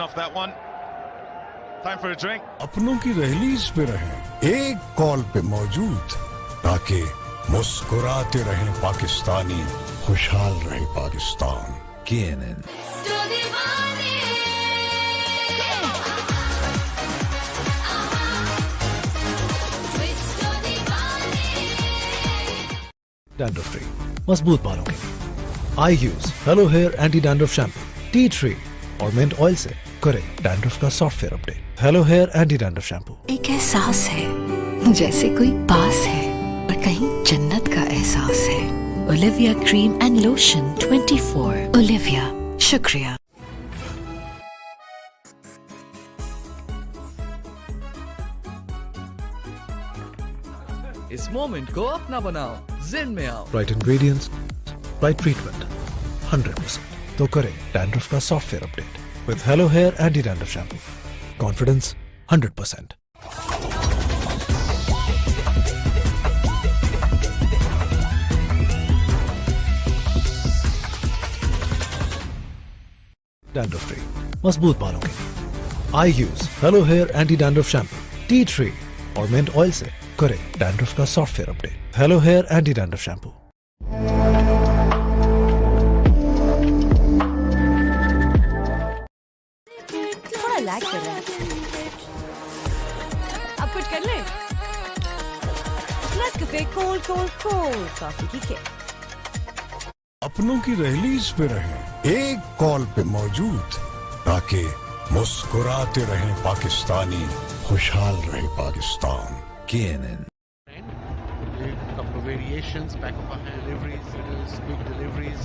Off that one. Time for a drink. अपनों की रहलीज पे रहें, एक कॉल पे मौजूद, ताकि मुस्कुराते रहें पाकिस्तानी, खुशहाल रहे पाकिस्तान। CNN। Dandruff free, मजबूत बालों के लिए। I use Hello Hair Anti Dandruff Shampoo, tea tree और mint oil से करें डैंड्रफ का software update. Hello hair anti dandruff shampoo. एक एहसास है जैसे कोई पास है और कहीं जन्नत का एहसास है। Olivia cream and lotion 24। Olivia, शुक्रिया। इस मोमेंट को अपना बनाओ, जिन में आओ। Right ingredients, right treatment, 100%। तो करें डैंड्रफ का software update with Hello Hair Anti Dandruff Shampoo. Confidence 100%. Dandruff free, मजबूत बालों के लिए। I use Hello Hair Anti Dandruff Shampoo, tea tree और mint oil से करें डैंड्रफ का software update. Hello Hair Anti Dandruff Shampoo. Lag कर रहा है। अब कुछ कर ले। Nescafe cold cold cold coffee की किक। अपनों की रहलीज पे रहें, एक कॉल पे मौजूद, ताकि मुस्कुराते रहें पाकिस्तानी, खुशहाल रहे Pakistan. CNN। Couple of variations, back of our hand deliveries, little quick deliveries,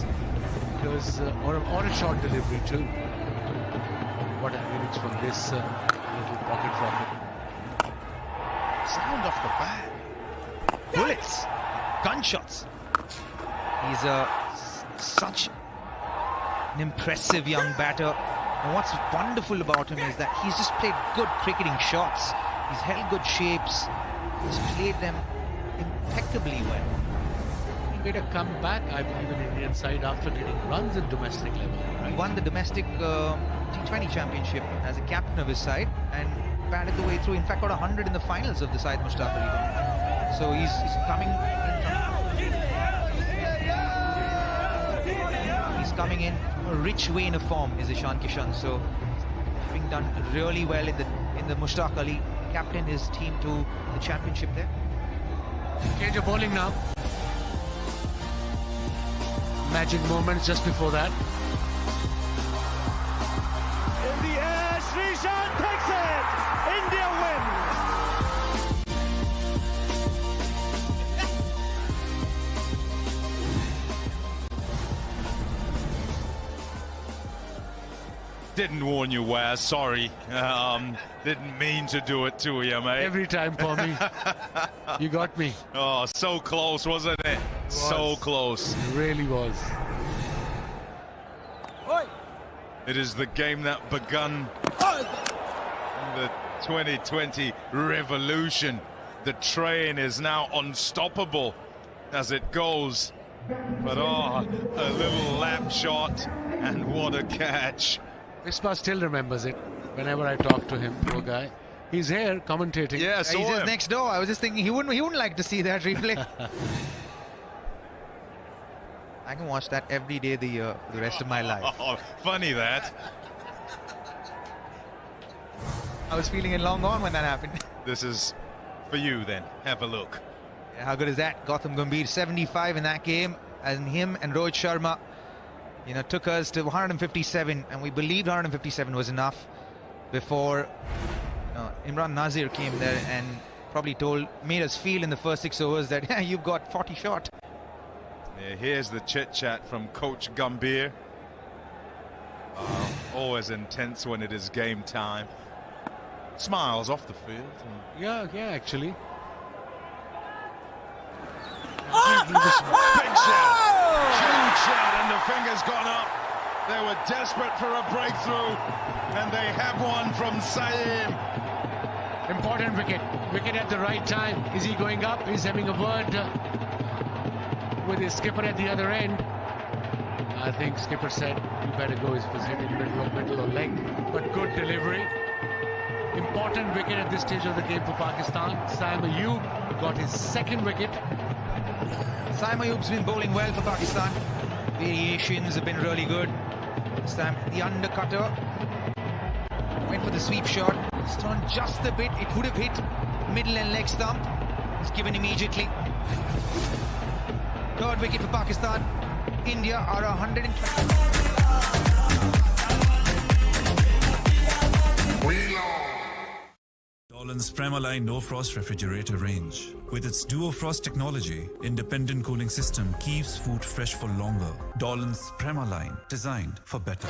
because or a short delivery too. What a minutes from this little pocket rocket. Sound off the bat. Bullets. Gunshots. He's such an impressive young batter. And what's wonderful about him is that he's just played good cricketing shots. He's held good shapes. He's played them impeccably well. He made a comeback, I believe, in the Indian side after getting runs at domestic level. Right? He won the domestic T20 championship as a captain of his side and batted the way through. In fact, got 100 in the finals of the side Mushtaq Ali. So he's coming in he's coming in a rich vein of form is Ishan Kishan. So having done really well in the Mushtaq Ali, captain his team to the championship there. Change of bowling now. Magic moments just before that. In the air, Srishan takes it. India win. Didn't warn you, Waz. Sorry. Didn't mean to do it to you, mate. Every time for me. You got me. Oh, so close, wasn't it? So close. It really was. It is the game that begun the 2020 revolution. The train is now unstoppable as it goes. But a little lap shot, and what a catch. Isma still remembers it whenever I talk to him, poor guy. He's here commentating. Yeah, He's just next door. I was just thinking he wouldn't like to see that replay. I can watch that every day of the year for the rest of my life. Oh, funny that. I was feeling it long gone when that happened. This is for you then. Have a look. Yeah, how good is that? Gautam Gambhir 75 in that game, and him and Rohit Sharma, took us to 157, and we believed 157 was enough before Imran Nazir came there and probably made us feel in the first 6 overs that you've got 40 shot. Yeah, here's the chit-chat from Coach Gambhir. Always intense when it is game time. Smiles off the field. Yeah, actually. Big shot! Huge shot, and the finger's gone up. They were desperate for a breakthrough, and they have one from Saim. Important wicket. Wicket at the right time. Is he going up? He's having a word with his skipper at the other end. I think skipper said you better go if it was hitting middle or leg. But good delivery. Important wicket at this stage of the game for Pakistan. Saim Ayub got his second wicket. Saim Ayub's been bowling well for Pakistan. Variations have been really good. This time the undercutter went for the sweep shot. It's turned just a bit. It would have hit middle and leg stump. It's given immediately. Third wicket for Pakistan. India are 120. Dolan's Premaline No Frost refrigerator range. With its Duo Frost technology, independent cooling system keeps food fresh for longer. Dolan's Premaline, designed for better.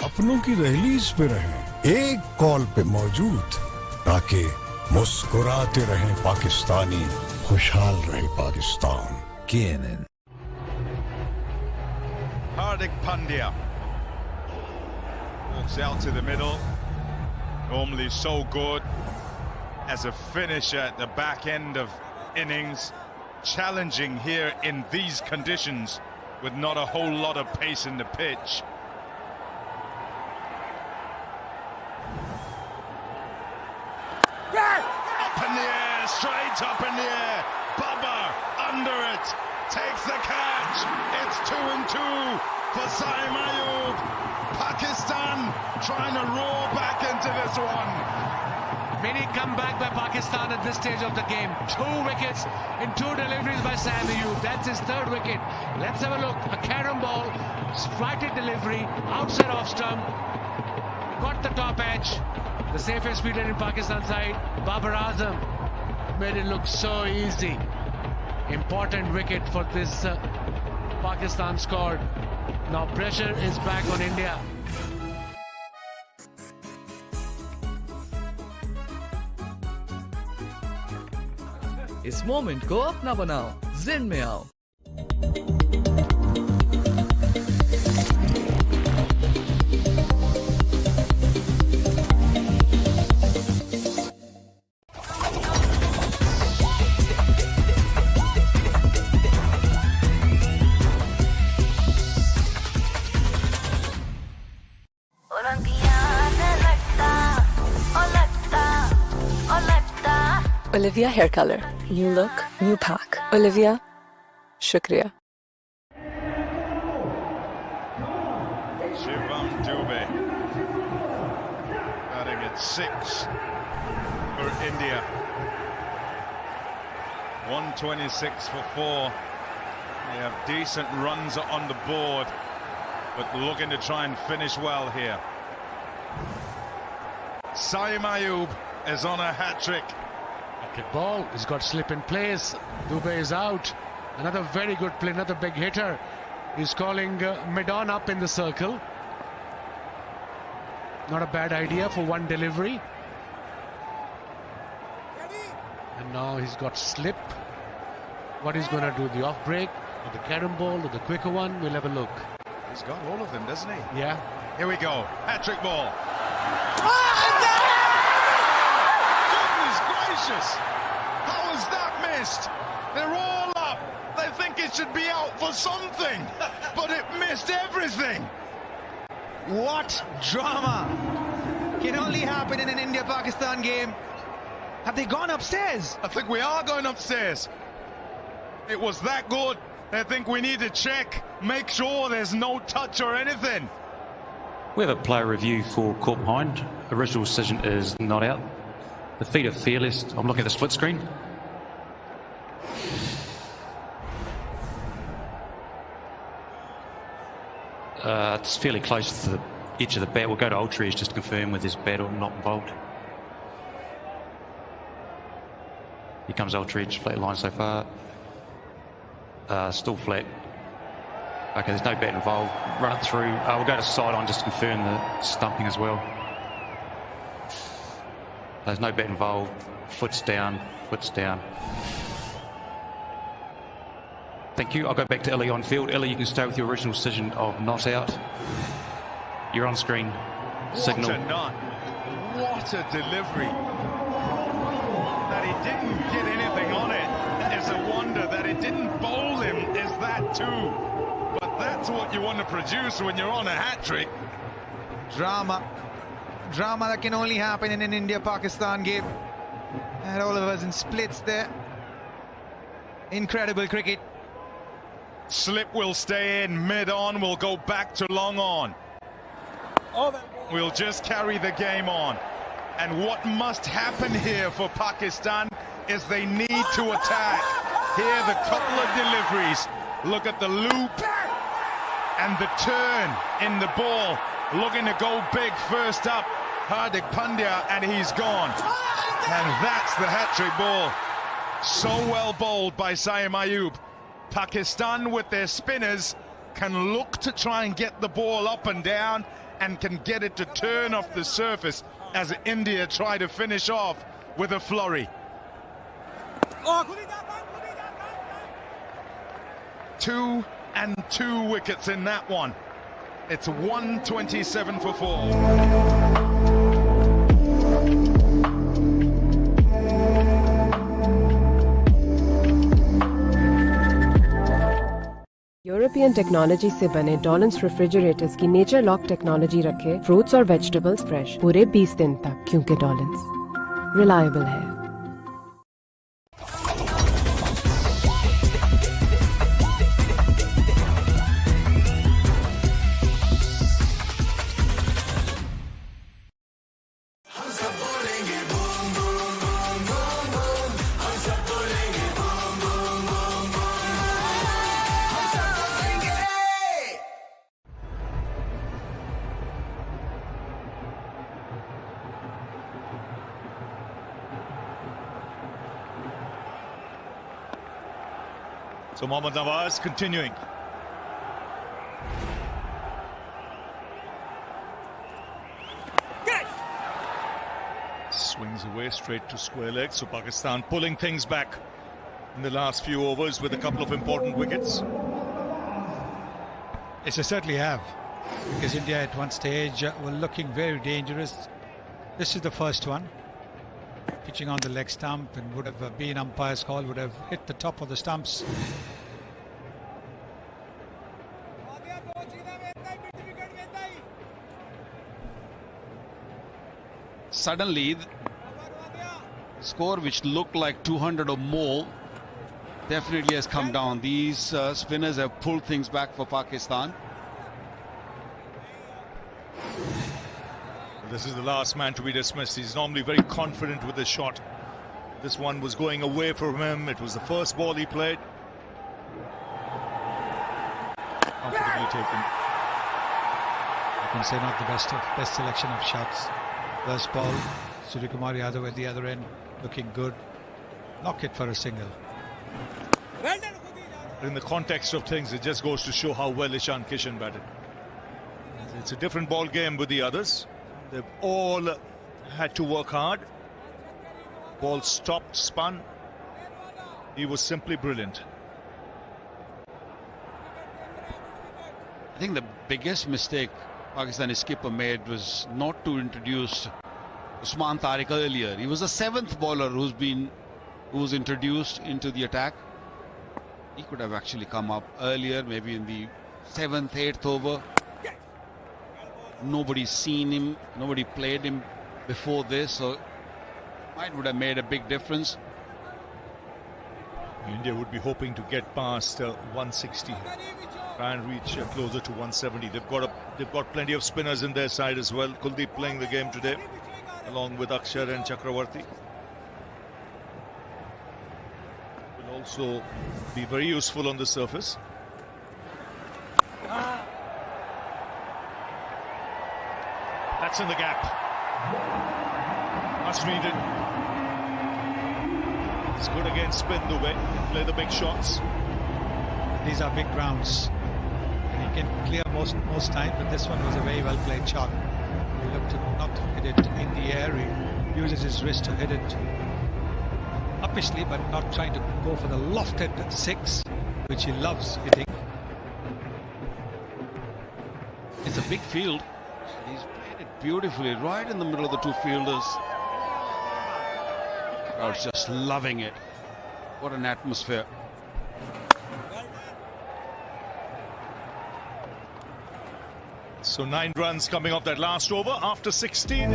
अपनों की दहलीज पे रहें, एक call पे मौजूद, ताकि मुस्कुराते रहें पाकिस्तानी, खुशहाल रहे Pakistan. CNN. Hardik Pandya walks out to the middle. Normally so good as a finisher at the back end of innings. Challenging here in these conditions with not a whole lot of pace in the pitch. Up in the air, straight up in the air. Bubba under it, takes the catch. It's 2-2 for Saim Ayub. Pakistan trying to roar back into this one. Mini comeback by Pakistan at this stage of the game. 2 wickets in 2 deliveries by Saim Ayub. That's his 3rd wicket. Let's have a look. A carom ball, spirited delivery, outside off stump. Got the top edge. The safest fielder in Pakistan side, Abrar Ahmed, made it look so easy. Important wicket for this Pakistan squad. Now pressure is back on India. इस moment को अपना बनाओ, जिन में आओ। Olivia hair color. New look, new pack. Olivia, shukriya. Shivam Dube batting at 6 for India. 126 for 4. They have decent runs on the board, but looking to try and finish well here. Saim Ayub is on a hat-trick. Wicket ball, he's got slip in place. Dube is out. Another very good play, another big hitter. He's calling mid-on up in the circle. Not a bad idea for one delivery. And now he's got slip. What he's going to do, the off break, or the carom ball, or the quicker one, we'll have a look. He's got all of them, doesn't he? Yeah. Here we go. Hat-trick ball. How is that missed? They're all up. They think it should be out for something, but it missed everything. What drama can only happen in an India-Pakistan game. Have they gone upstairs? I think we are going upstairs. It was that good. I think we need to check, make sure there's no touch or anything. We have a player review for caught behind. Original decision is not out. The feet are fearless. I'm looking at the split screen. It's fairly close to the edge of the bat. We'll go to Ultrees just to confirm whether there's bat or not involved. Here comes Ultrees, flat line so far. Still flat. Okay, there's no bat involved. Run it through. We'll go to sideline just to confirm the stumping as well. There's no bat involved. Foot's down, foot's down. Thank you. I'll go back to Illy on field. Illy, you can stay with your original decision of not out. You're on screen. Signal. What a nut. What a delivery. That he didn't get anything on it is a wonder. That it didn't bowl him is that too. But that's what you want to produce when you're on a hat-trick. Drama that can only happen in an India-Pakistan game. And all of us in splits there. Incredible cricket. Slip will stay in, mid-on will go back to long on. We'll just carry the game on. And what must happen here for Pakistan is they need to attack. Here the couple of deliveries. Look at the loop and the turn in the ball. Looking to go big first up. Hardik Pandya, and he's gone. And that's the hat-trick ball. So well bowled by Saim Ayub. Pakistan with their spinners can look to try and get the ball up and down and can get it to turn off the surface as India try to finish off with a flurry. 2 and 2 wickets in that one. It's 127 for 4. European technology से बने Dawlance refrigerators की nature lock technology रखे fruits और vegetables fresh पूरे 20 दिन तक, क्योंकि Dawlance reliable है. So Mohammad Nawaz continuing. Swings away straight to square leg. So Pakistan pulling things back in the last few overs with a couple of important wickets. Yes, they certainly have. Because India at one stage were looking very dangerous. This is the first one. Pitching on the leg stump, and would have been umpire's call, would have hit the top of the stumps. Suddenly, the score which looked like 200 or more definitely has come down. These spinners have pulled things back for Pakistan. This is the last man to be dismissed. He's normally very confident with his shot. This one was going away from him. It was the first ball he played. Comfortably taken. I can say not the best selection of shots. First ball, Suryakumar Yadav at the other end, looking good. Knock it for a single. In the context of things, it just goes to show how well Ishan Kishan batted. It's a different ball game with the others. They've all had to work hard. Ball stopped, spun. He was simply brilliant. I think the biggest mistake Pakistani skipper made was not to introduce Usman Tariq earlier. He was the 7th bowler who was introduced into the attack. He could have actually come up earlier, maybe in the 7th, 8th over. Nobody's seen him, nobody played him before this, so might would have made a big difference. India would be hoping to get past 160, try and reach closer to 170. They've got plenty of spinners in their side as well. Kuldeep playing the game today, along with Akshar and Chakravarti. Will also be very useful on the surface. That's in the gap. Much needed. It's good against spin Dubey. Can play the big shots. These are big grounds, and he can clear most time, but this one was a very well played shot. He looked to not hit it in the air. He uses his wrist to hit it uppishly, but not trying to go for the lofted 6, which he loves hitting. It's a big field. He's played Hit it beautifully, right in the middle of the two fielders. Crowd's just loving it. What an atmosphere. So 9 runs coming off that last over after 16.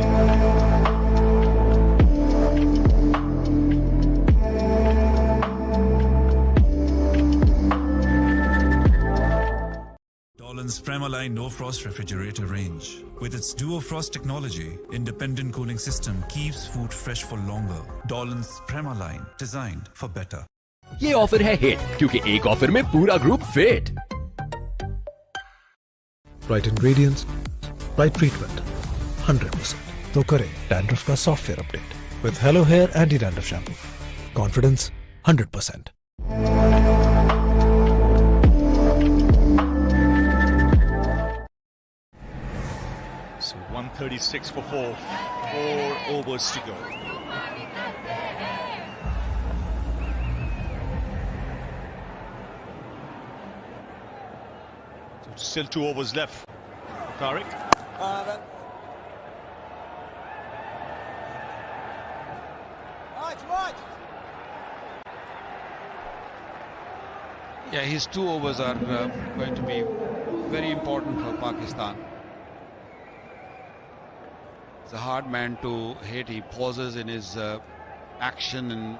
Dolan's Premaline No Frost refrigerator range. With its Duo Frost technology, independent cooling system keeps food fresh for longer. Dolan's Premaline, designed for better. ये offer है hit क्योंकि एक offer में पूरा group fit. Right ingredients, right treatment, 100%. तो करें dandruff का software update with Hello Hair Anti-Dandruff Shampoo. Confidence 100%. So 136 for 4. 4 overs to go. So still 2 overs left. Tariq. Yeah, his 2 overs are going to be very important for Pakistan. He's a hard man to hit. He pauses in his action and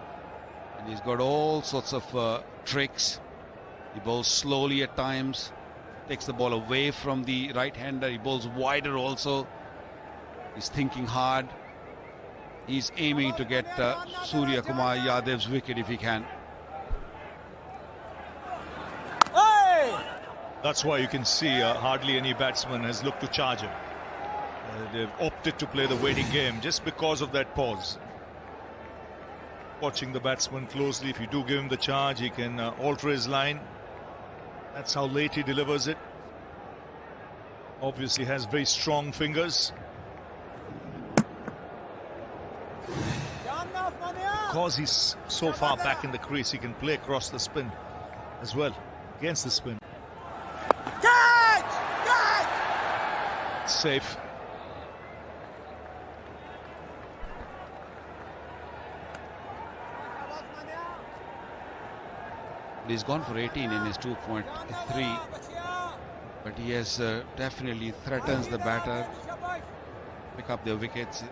he's got all sorts of tricks. He bowls slowly at times, takes the ball away from the right-hander. He bowls wider also. He's thinking hard. He's aiming to get Surya Kumar Yadav's wicket if he can. That's why you can see hardly any batsman has looked to charge him. They've opted to play the waiting game just because of that pause. Watching the batsman closely, if you do give him the charge, he can alter his line. That's how late he delivers it. Obviously has very strong fingers. Because he's so far back in the crease, he can play across the spin as well, against the spin. Safe. He's gone for 18 in his 2.3, but he has definitely threatens the batter, pick up their wickets,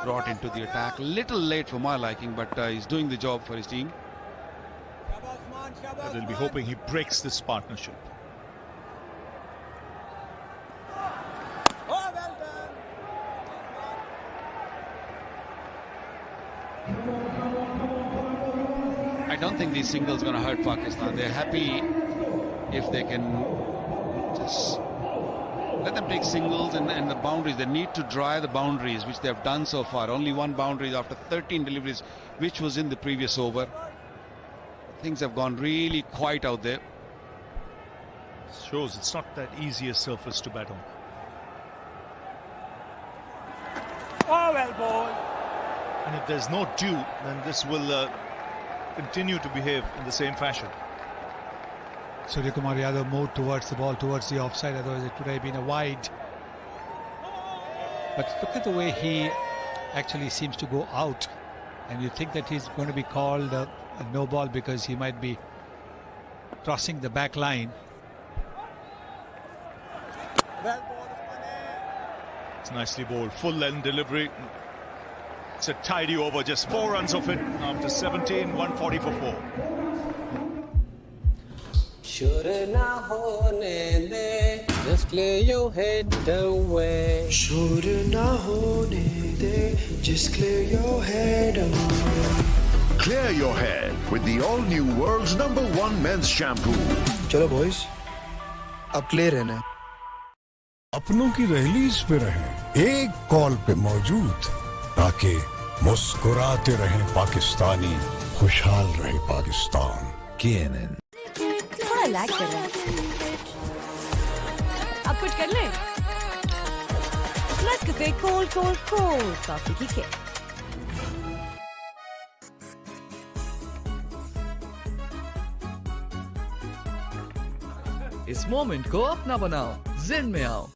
brought into the attack. Little late for my liking, but he's doing the job for his team. They'll be hoping he breaks this partnership. I don't think these singles are going to hurt Pakistan. They're happy if they can just let them take singles and the boundaries. They need to dry the boundaries, which they have done so far. Only 1 boundary after 13 deliveries, which was in the previous over. Things have gone really quiet out there. Shows it's not that easy a surface to bat on. Oh, well bowled. And if there's no dew, then this will continue to behave in the same fashion. Surya Kumar Yadav moved towards the ball, towards the offside, otherwise it would have been a wide. But look at the way he actually seems to go out. And you think that he's going to be called a no ball because he might be crossing the back line. It's nicely bowled. Full end delivery. It's a tidy over, just 4 runs of it after 17, 140 for 4. Sure na hone de, just clear your head away. Sure na hone de, just clear your head away. Clear your head with the all-new world's #1 men's shampoo. चलो boys, अब clear है ना? अपनों की rallies पे रहें, एक call पे मौजूद, ताकि मुस्कुराते रहें पाकिस्तानी, खुशहाल रहे पाकिस्तान. KNN. थोड़ा लैग कर रहा है. अब कुछ कर ले. Let's cafe cold coffee की किक. इस मोमेंट को अपना बनाओ, जिन में आओ.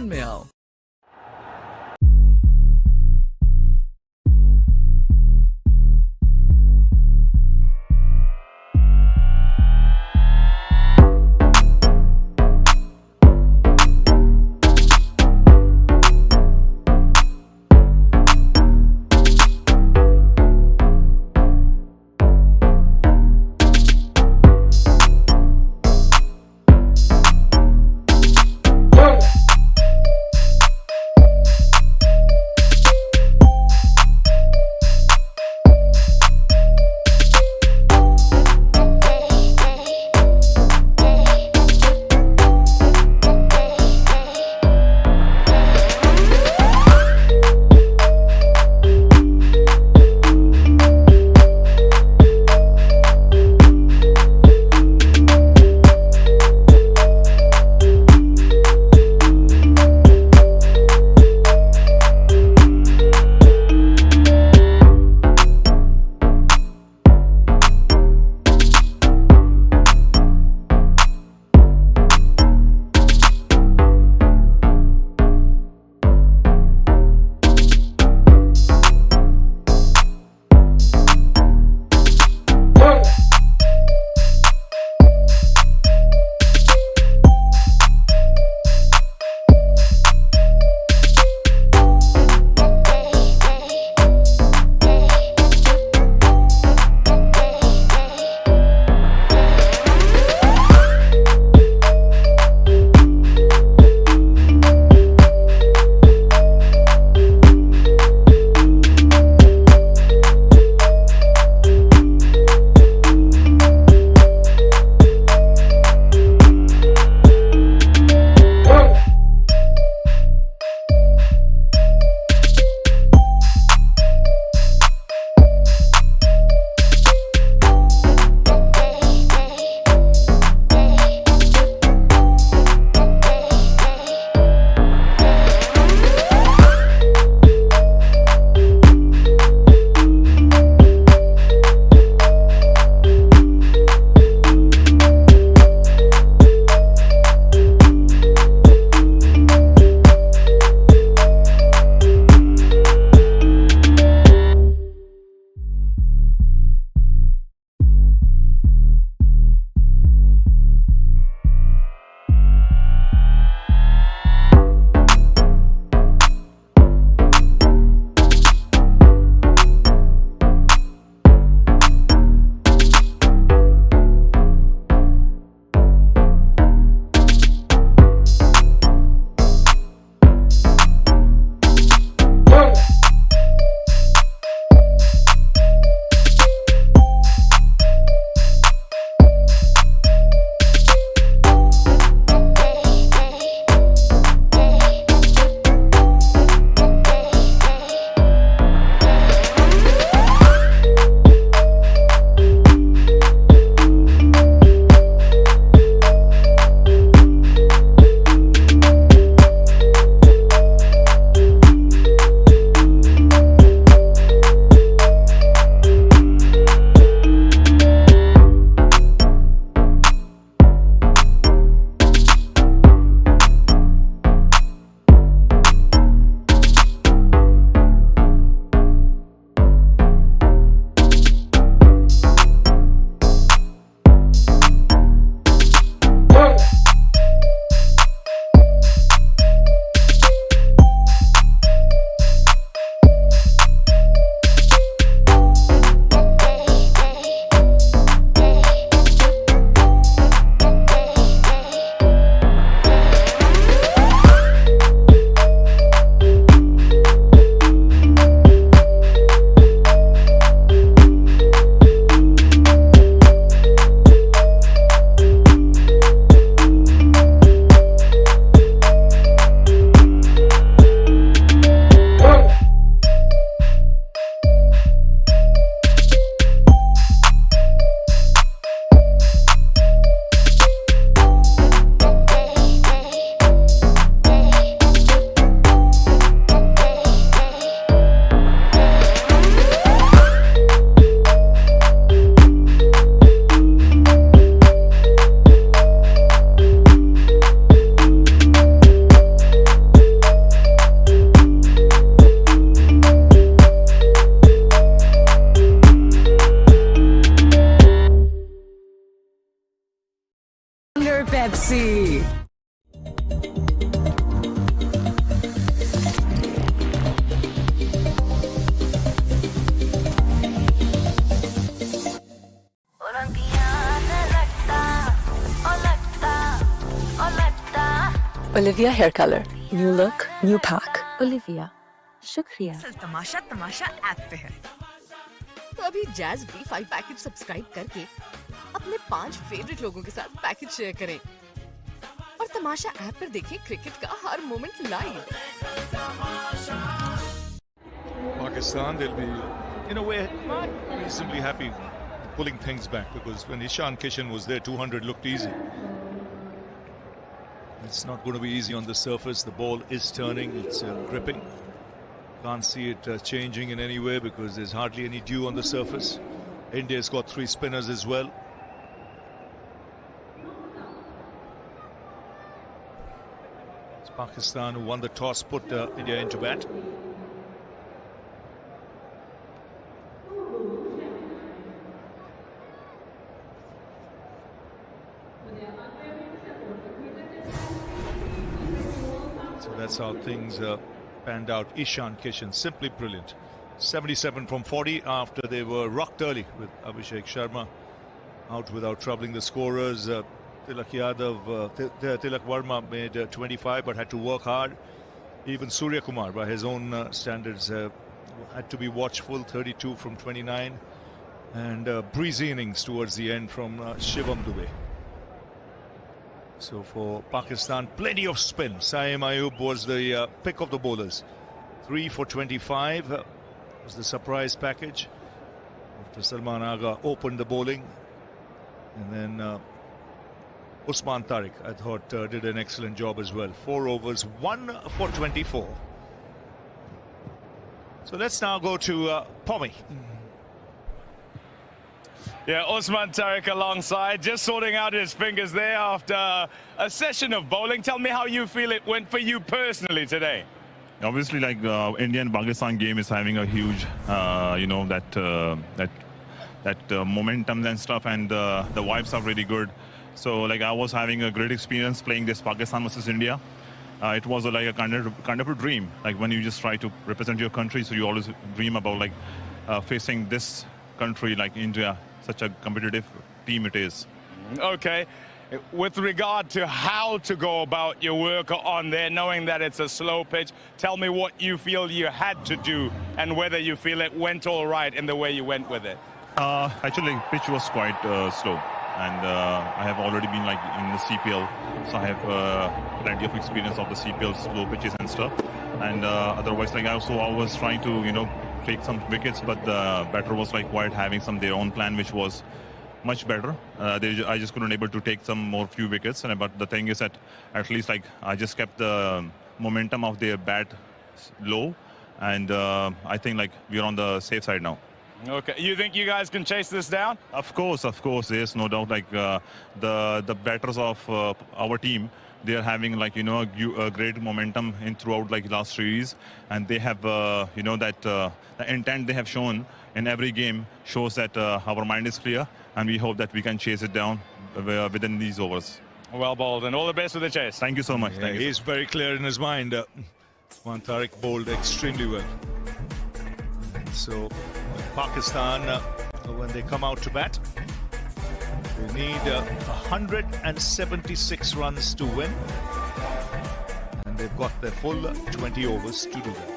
जिन में आओ। Pepsi. Olivia hair color. New look, new pack. Olivia, शुक्रिया। तमाशा तमाशा ऐप पे है तो अभी जैज़ B5 पैकेज सब्सक्राइब करके अपने 5 फेवरेट लोगों के साथ पैकेज शेयर करें और तमाशा ऐप पर देखें क्रिकेट का हर moment live. Pakistan, they'll be, in a way, reasonably happy pulling things back, because when Ishan Kishan was there, 200 looked easy. It's not going to be easy on the surface. The ball is turning, it's gripping. Can't see it changing in any way because there's hardly any dew on the surface. India's got 3 spinners as well. It's Pakistan who won the toss, put India into bat. So that's how things panned out. Ishan Kishan, simply brilliant. 77 from 40 after they were rocked early with Abhishek Sharma out without troubling the scorers. Tilak Varma made 25 but had to work hard. Even Surya Kumar, by his own standards, had to be watchful. 32 from 29, and breezy innings towards the end from Shivam Dubey. So for Pakistan, plenty of spin. Saim Ayub was the pick of the bowlers. 3 for 25 was the surprise package after Salman Agha opened the bowling. And then Usman Tariq, I thought, did an excellent job as well. 4 overs, 1 for 24. So let's now go to Pommy. Yeah, Usman Tariq alongside, just sorting out his fingers there after a session of bowling. Tell me how you feel it went for you personally today. Obviously, like India and Pakistan game is having a huge, that momentum and stuff, and the vibes are really good. So, like, I was having a great experience playing this Pakistan versus India. It was like a kind of a dream. Like when you just try to represent your country, so you always dream about like facing this country like India. Such a competitive team it is. Okay. With regard to how to go about your work on there, knowing that it's a slow pitch, tell me what you feel you had to do and whether you feel it went all right in the way you went with it. Actually, pitch was quite slow, and I have already been like in the CPL, so I have plenty of experience of the CPL slow pitches and stuff. And otherwise, like I was trying to, take some wickets, but the batter was like quite having their own plan, which was much better. I just couldn't able to take some more few wickets, but the thing is that at least like I just kept the momentum of their bat low, and I think like we're on the safe side now. Okay, you think you guys can chase this down? Of course, there's no doubt. Like the batters of our team, they are having like a great momentum throughout like last series, and they have that the intent they have shown in every game shows that our mind is clear, and we hope that we can chase it down within these overs. Well bowled, and all the best with the chase. Thank you so much. Yeah, he's very clear in his mind. Usman Tariq bowled extremely well. So Pakistan, when they come out to bat, they need 176 runs to win, and they've got their full 20 overs to do that.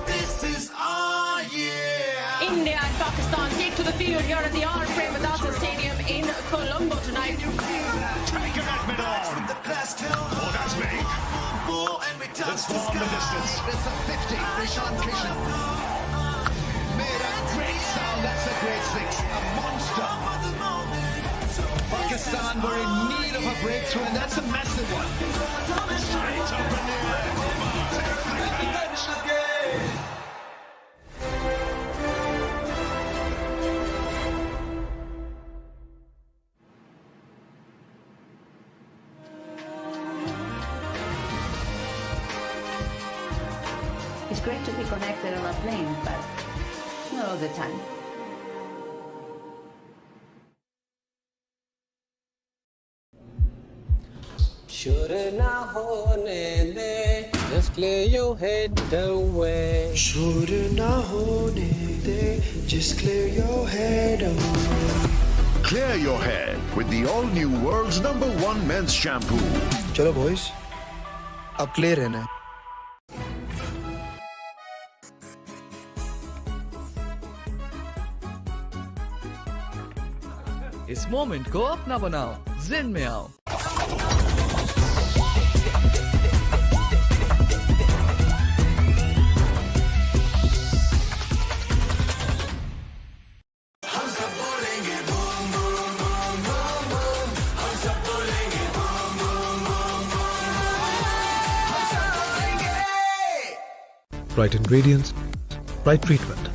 This is our year. India and Pakistan take to the field here at the R. Premadasan Stadium in Colombo tonight. Taken at mid-on. Oh, that's big. Let's form the distance. It's a 50 for Ishan Kishan. Made a great sound. That's a great 6. A monster. Pakistan were in need of a breakthrough, and that's a massive one. Straight up in the air. Takes the catch. It's great to be connected on a plane, but not all the time. Sure na hone de, just clear your head away. Sure na hone de, just clear your head away. Clear your head with the all-new world's #1 men's shampoo. चलो boys, अब clear रहना है. इस moment को अपना बनाओ, जिन में आओ. Right ingredients, right treatment,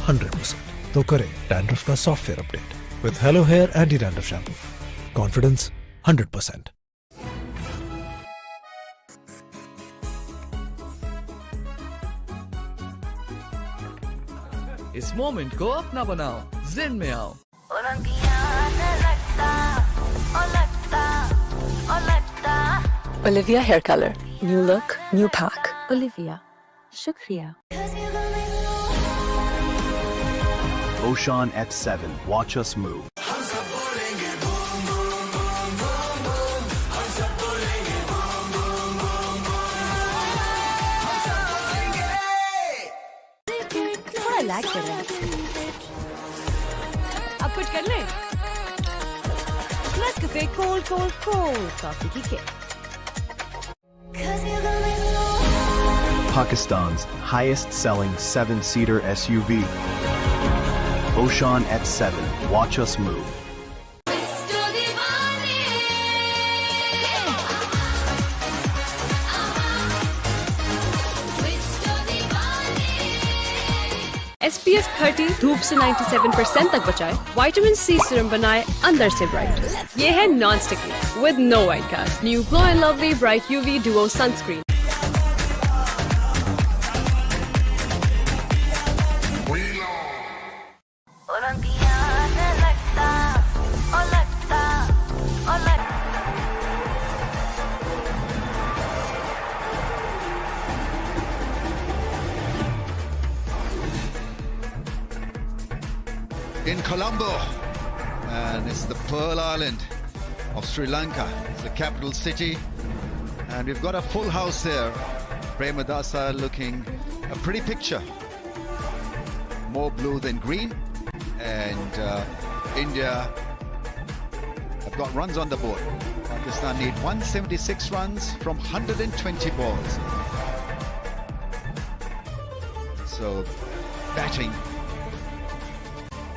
100%. तो करें डैंड्रफ का software update with Hello Hair Anti-Dandruff Shampoo. Confidence 100%. इस मोमेंट को अपना बनाओ, जिन में आओ. Olivia hair color. New look, new pack. Olivia. Shukriya. Oshan F7. Watch us move. थोड़ा लैग कर रहा है. अब कुछ कर ले. Nescafe cold coffee की kick. Pakistan's highest selling 7-seater SUV. Oshan F7. Watch us move. SPF 30 धूप से 97% तक बचाए, विटामिन C सीरम बनाए अंदर से ब्राइट. ये है non sticky with no white cast. New glow and lovely bright UV duo sunscreen. In Colombo, and it's the Pearl Island of Sri Lanka. It's the capital city, and we've got a full house here. Premadasa looking a pretty picture, more blue than green, and India have got runs on the board. Pakistan need 176 runs from 120 balls. So batting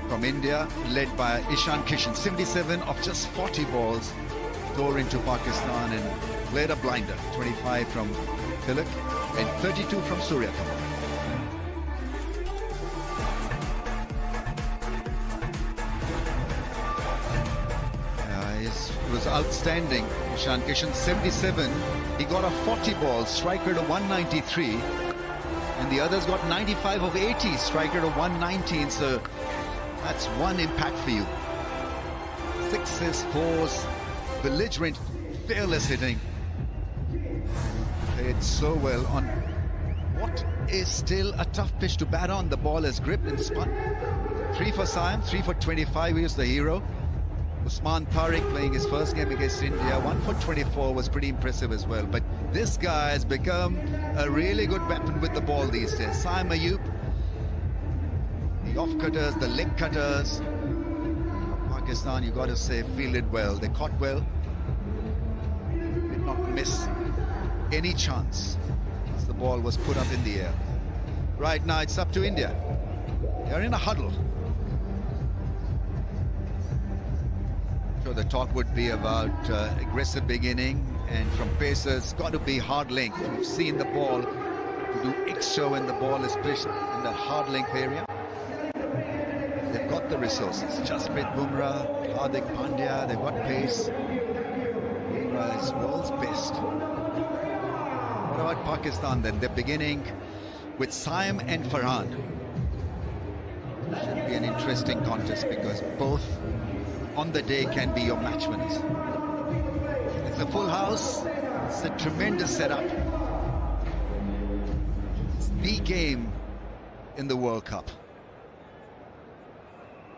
from India, led by Ishan Kishan, 77 of just 40 balls, tore into Pakistan and played a blinder. 25 from Tilak and 32 from Surya Kumar. It was outstanding. Ishan Kishan, 77. He got a 40 ball, strike rate of 193, and the others got 95 of 80, strike rate of 119. So that's one impact for you. Sixes, fours, belligerent, fearless hitting. Played so well on what is still a tough pitch to bat on. The ball is gripped and spun. 3 for Saim, 3 for 25. He was the hero. Usman Tariq playing his first game against India, 1 for 24 was pretty impressive as well. But this guy has become a really good weapon with the ball these days. Saim Ayub, the off cutters, the leg cutters. Pakistan, you got to say, fielded well. They caught well. Did not miss any chance as the ball was put up in the air. Right now, it's up to India. They're in a huddle. So the talk would be about aggressive beginning, and from pacers, got to be hard length. We've seen the ball to do extra when the ball is pitched in the hard length area. They've got the resources. Jasprit Bumrah, Hardik Pandya, they've got pace. Bumrah is world's best. What about Pakistan then? They're beginning with Saim and Farhan. Should be an interesting contest because both on the day can be your match winners. It's a full house. It's a tremendous setup. It's the game in the World Cup.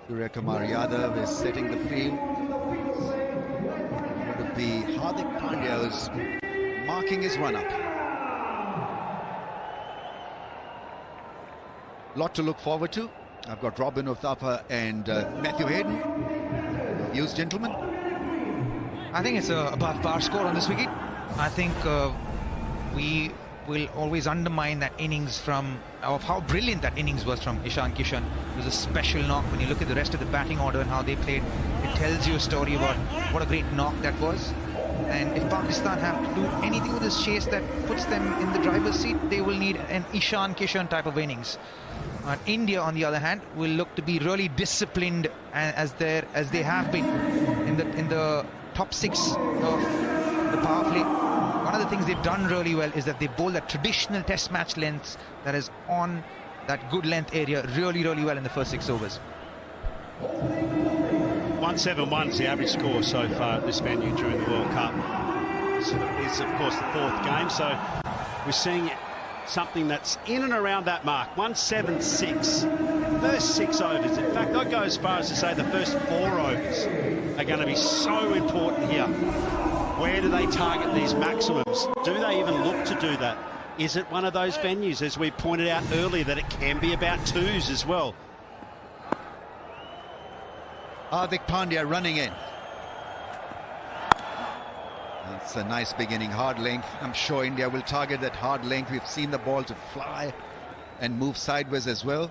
Surya Kumar Yadav is setting the field. It would be Hardik Pandya who's marking his run-up. Lot to look forward to. I've got Robin Uthappa and Matthew Hayden. Views, gentlemen? I think it's a above par score on this wicket. I think we will always undermine that innings of how brilliant that innings was from Ishan Kishan. It was a special knock. When you look at the rest of the batting order and how they played, it tells you a story about what a great knock that was. And if Pakistan have to do anything with this chase that puts them in the driver's seat, they will need an Ishan Kishan type of innings. India, on the other hand, will look to be really disciplined as they have been in the top 6 of the power play. One of the things they've done really well is that they bowl that traditional test match length that is on that good length area really well in the first 6 overs. 171 is the average score so far at this venue during the World Cup. It's of course the 4th game, so we're seeing something that's in and around that mark. 176. First 6 overs. In fact, I'd go as far as to say the first 4 overs are going to be so important here. Where do they target these maximums? Do they even look to do that? Is it one of those venues, as we pointed out earlier, that it can be about 2s as well? Hardik Pandya running in. That's a nice beginning, hard length. I'm sure India will target that hard length. We've seen the ball to fly and move sideways as well.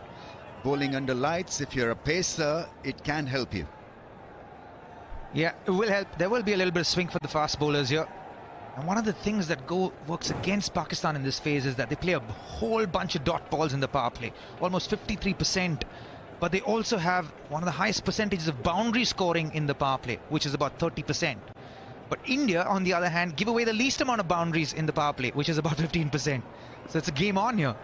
Bowling under lights, if you're a pacer, it can help you. Yeah, it will help. There will be a little bit of swing for the fast bowlers here. And one of the things that works against Pakistan in this phase is that they play a whole bunch of dot balls in the power play. Almost 53%. But they also have one of the highest percentages of boundary scoring in the power play, which is about 30%. But India, on the other hand, give away the least amount of boundaries in the power play, which is about 15%. So it's a game on here.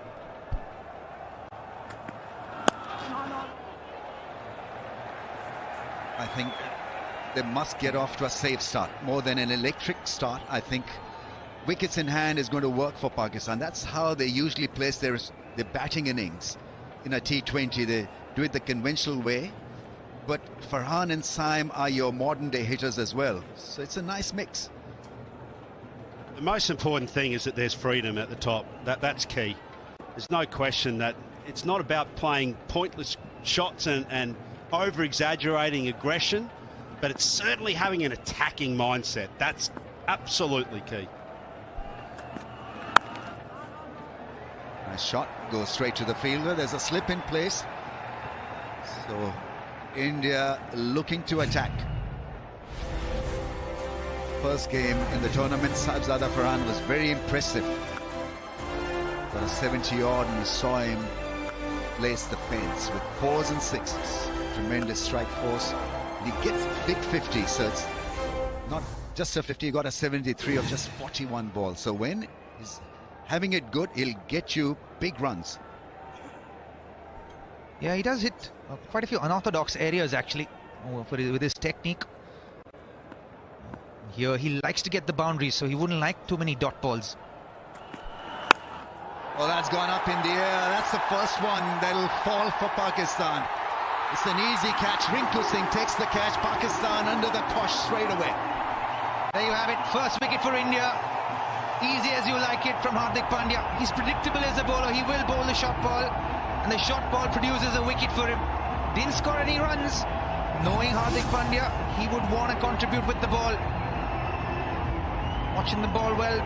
I think they must get off to a safe start. More than an electric start, I think wickets in hand is going to work for Pakistan. That's how they usually place their batting innings in a T20. They do it the conventional way. But Farhan and Saim are your modern-day hitters as well. So it's a nice mix. The most important thing is that there's freedom at the top. That's key. There's no question that it's not about playing pointless shots and over-exaggerating aggression, but it's certainly having an attacking mindset. That's absolutely key. Nice shot, goes straight to the fielder. There's a slip in place. So India looking to attack. First game in the tournament, Sahibzada Farhan was very impressive. Got a 70-odd and you saw him place the fence with 4s and 6s. Tremendous strike force. And he gets big 50, so it's not just a 50, he got a 73 of just 41 balls. So when he's having it good, he'll get you big runs. Yeah, he does hit quite a few unorthodox areas actually with his technique. Here he likes to get the boundaries, so he wouldn't like too many dot balls. Oh, that's gone up in the air. That's the first one that'll fall for Pakistan. It's an easy catch. Rinku Singh takes the catch. Pakistan under the cosh straight away. There you have it. First wicket for India. Easy as you like it from Hardik Pandya. He's predictable as a bowler. He will bowl the short ball, and the short ball produces a wicket for him. Didn't score any runs. Knowing Hardik Pandya, he would want to contribute with the ball. Watching the ball well,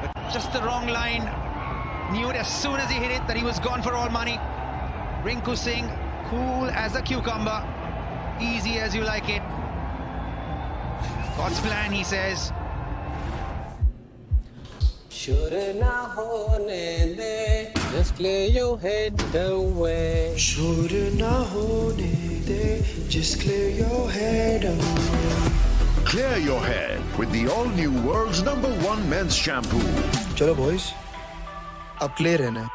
but just the wrong line. Knew it as soon as he hit it that he was gone for all money. Rinku Singh, cool as a cucumber. Easy as you like it. God's plan, he says. Shur na hone de, just clear your head away. Shur na hone de, just clear your head away. Clear your head with the all-new world's #1 men's shampoo. चलो boys, अब clear रहना है.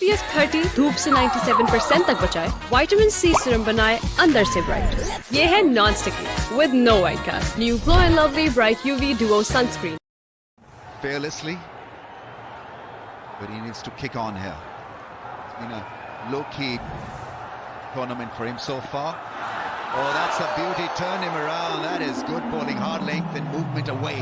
SPF 30 धूप से 97% तक बचाए, vitamin C serum बनाए अंदर से ब्राइट। ये है non sticky with no white cast. New glow and lovely bright UV duo sunscreen. Fearlessly, but he needs to kick on here. It's been a low-key tournament for him so far. Oh, that's a beauty. Turn him around. That is good bowling, hard length and movement away.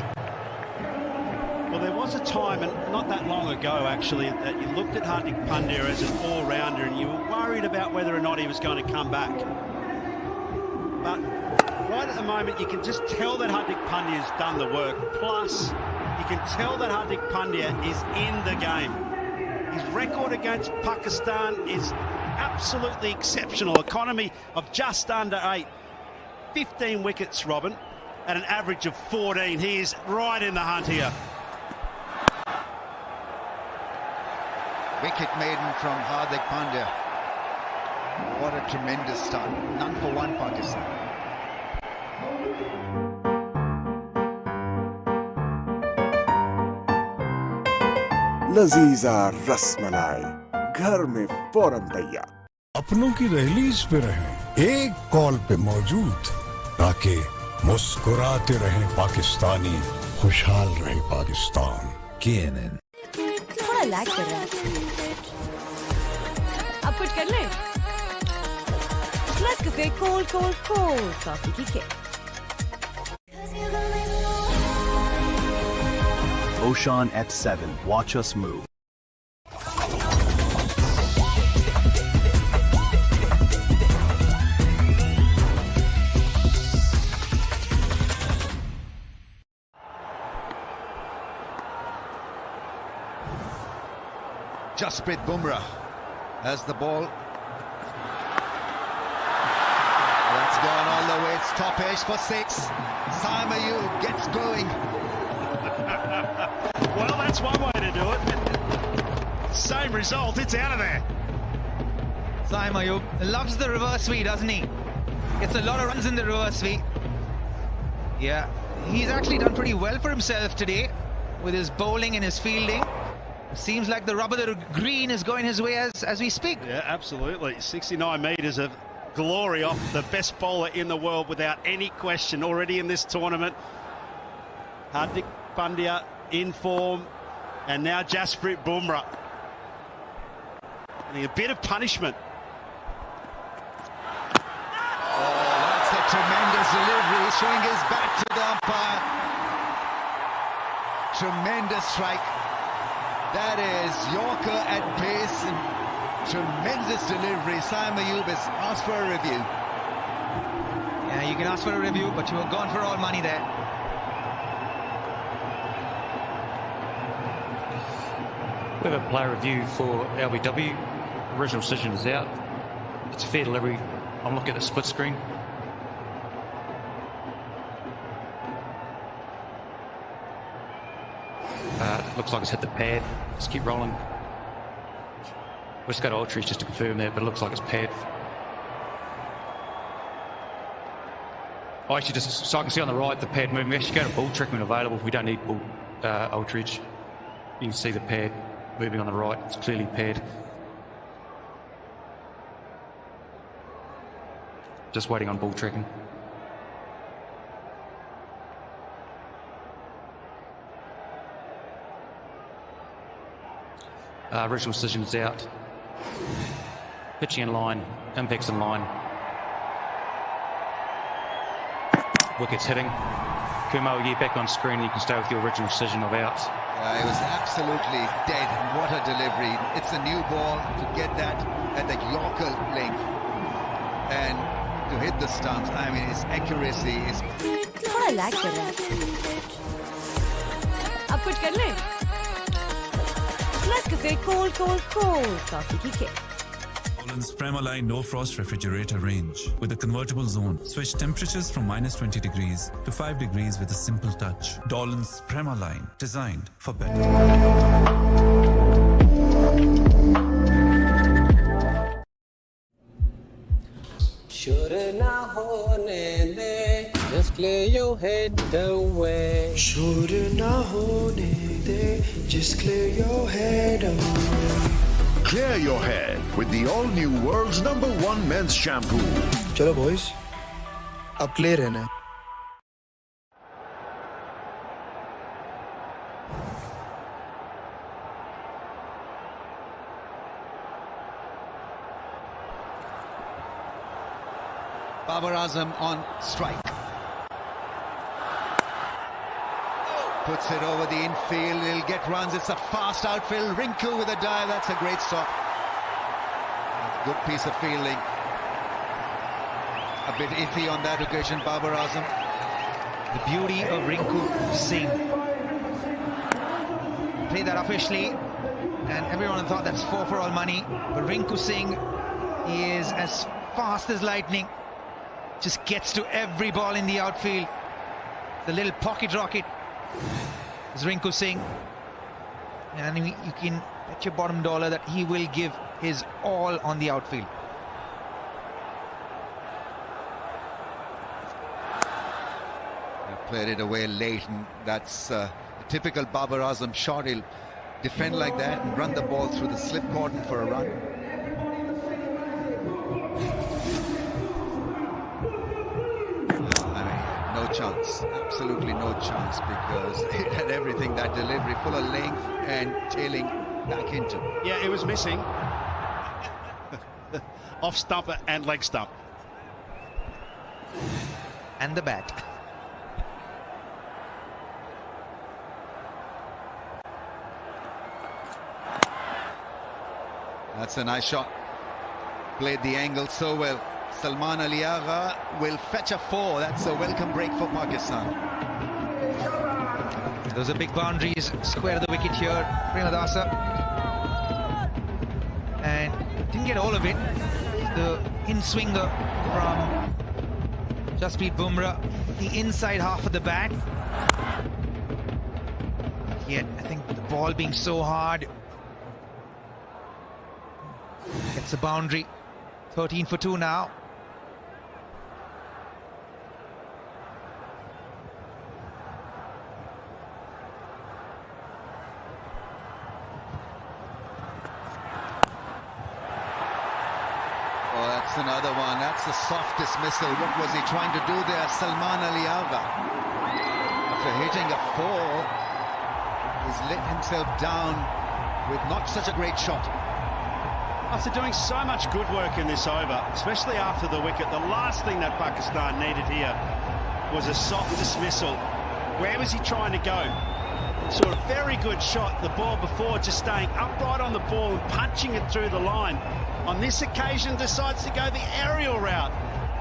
Well, there was a time, and not that long ago actually, that you looked at Hardik Pandya as an all-rounder and you were worried about whether or not he was going to come back. But right at the moment, you can just tell that Hardik Pandya has done the work. Plus, you can tell that Hardik Pandya is in the game. His record against Pakistan is absolutely exceptional. Economy of just under 8. 15 wickets, Robin, at an average of 14. He is right in the hunt here. Wicket maiden from Hardik Pandya. What a tremendous start. None for one, Pakistan. लजीजा रसमलाई घर में फौरन तैयार। अपनों की रहलीज पे रहें, एक कॉल पे मौजूद, ताकि मुस्कुराते रहें पाकिस्तानी, खुशहाल रहे पाकिस्तान। KNN थोड़ा लैग कर रहा है। अब कुछ कर ले। Let's cafe cold coffee की किक। Oshan at 7. Watch us move. Jasprit Bumrah has the ball. That's gone all the way. It's top edge for 6. Saim Ayub gets going. Well, that's one way to do it. Same result, it's out of there. Saim Ayub loves the reverse sweep, doesn't he? Gets a lot of runs in the reverse sweep. Yeah, he's actually done pretty well for himself today with his bowling and his fielding. Seems like the rubber, the green is going his way as we speak. Yeah, absolutely. 69 metres of glory off the best bowler in the world without any question already in this tournament. Hardik Pandya in form, and now Jasprit Bumrah. And a bit of punishment. Oh, that's a tremendous delivery, showing his back to the umpire. Tremendous strike. That is Yorker at pace and tremendous delivery. Saim Ayub has asked for a review. Yeah, you can ask for a review, but you were gone for all money there. We have a player review for LBW. Original decision is out. It's a fair delivery. I'm looking at the split screen. Looks like it's hit the pad. Just keep rolling. We'll just go to Ultrees just to confirm that, but it looks like it's pad. Actually, just so I can see on the right the pad moving. We actually go to ball trick when available. We don't need ball Ultrees. You can see the pad moving on the right. It's clearly pad. Just waiting on ball tracking. Original decision is out. Pitching in line, impacts in line. Wickets hitting. Kumo, you back on screen. You can stay with your original decision of out. It was absolutely dead. What a delivery. It's a new ball to get that at the Yorker length. And to hit the stumps, I mean, his accuracy is... थोड़ा lag कर रहा है। अब कुछ कर ले। Let's cafe cold coffee की kick. Dolan's Premaline No Frost Refrigerator range with a convertible zone. Switch temperatures from -20 degrees to 5 degrees with a simple touch. Dolan's Premaline, designed for better. Sure na hone de, just clear your head away. Sure na hone de, just clear your head away. Clear your hair with the all-new world's #1 men's shampoo. चलो boys, अब clear रहना है. Abrar Ahmed on strike. Puts it over the infield, he'll get runs, it's a fast outfield. Rinku with a dive, that's a great stop. Good piece of fielding. A bit iffy on that occasion, Abrar Ahmed. The beauty of Rinku Singh. Played that officially, and everyone thought that's 4 for all money. But Rinku Singh, he is as fast as lightning. Just gets to every ball in the outfield. The little pocket rocket is Rinku Singh. And you can bet your bottom dollar that he will give his all on the outfield. He played it away late, and that's a typical Abrar Ahmed shot. He'll defend like that and run the ball through the slip cordon for a run. No chance, absolutely no chance, because it had everything, that delivery, full of length and tailing back into. Yeah, it was missing. Off stump and leg stump. And the bat. That's a nice shot. Played the angle so well. Salman Ali Agha will fetch a 4. That's a welcome break for Pakistan. Those are big boundaries. Square the wicket here. Premadasa. And didn't get all of it. The in-swinger from Jasprit Bumrah. The inside half of the bat. Yet, I think the ball being so hard. Gets a boundary. 13 for 2 now. Oh, that's another one. That's a soft dismissal. What was he trying to do there? Salman Ali Agha, after hitting a 4, he's let himself down with not such a great shot. After doing so much good work in this over, especially after the wicket, the last thing that Pakistan needed here was a soft dismissal. Where was he trying to go? Saw a very good shot, the ball before, just staying upright on the ball and punching it through the line. On this occasion, decides to go the aerial route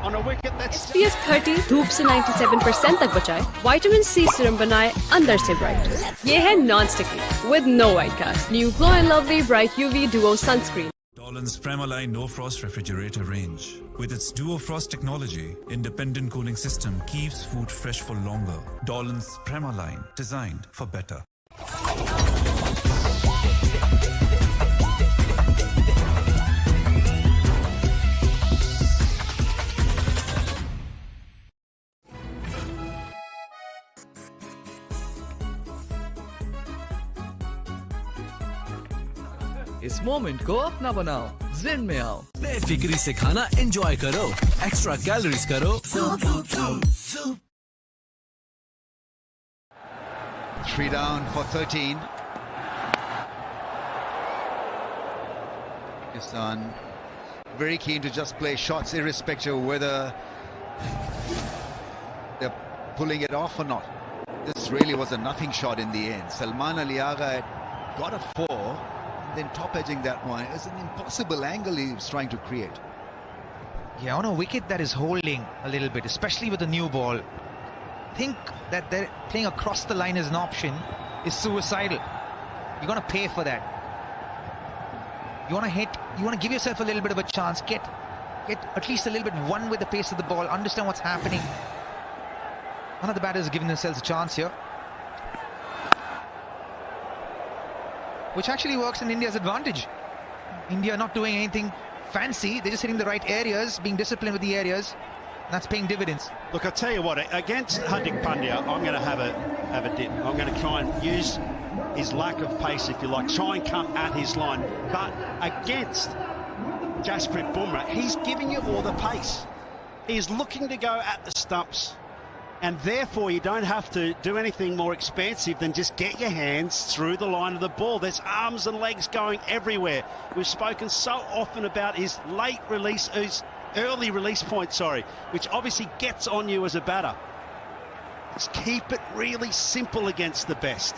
on a wicket that's... SPF 30 धूप से 97% तक बचाए, vitamin C serum बनाए अंदर से bright. ये है non sticky with no white cast. New Glow and Lovely Bright UV Duo Sunscreen. Dolan's Premaline No Frost Refrigerator range. With its Duo Frost technology, independent cooling system keeps food fresh for longer. Dolan's Premaline, designed for better. इस moment को अपना बनाओ, ज़िन में आओ. बेफिक्री से खाना enjoy करो, extra calories करो. 3 down for 13. Pakistan very keen to just play shots irrespective of whether they're pulling it off or not. This really was a nothing shot in the end. Salman Ali Agha had got a 4, and then top edging that one. It was an impossible angle he was trying to create. Yeah, on a wicket that is holding a little bit, especially with the new ball. Think that they're playing across the line as an option is suicidal. You're going to pay for that. You want to hit, you want to give yourself a little bit of a chance, get at least a little bit one with the pace of the ball, understand what's happening. None of the batters are giving themselves a chance here, which actually works in India's advantage. India not doing anything fancy, they're just hitting the right areas, being disciplined with the areas. That's paying dividends. Look, I tell you what, against Hardik Pandya, I'm going to have a dip. I'm going to try and use his lack of pace, if you like, try and come at his line. But against Jasprit Bumrah, he's giving you all the pace. He's looking to go at the stumps, and therefore you don't have to do anything more expansive than just get your hands through the line of the ball. There's arms and legs going everywhere. We've spoken so often about his late release, his early release point, which obviously gets on you as a batter. Just keep it really simple against the best.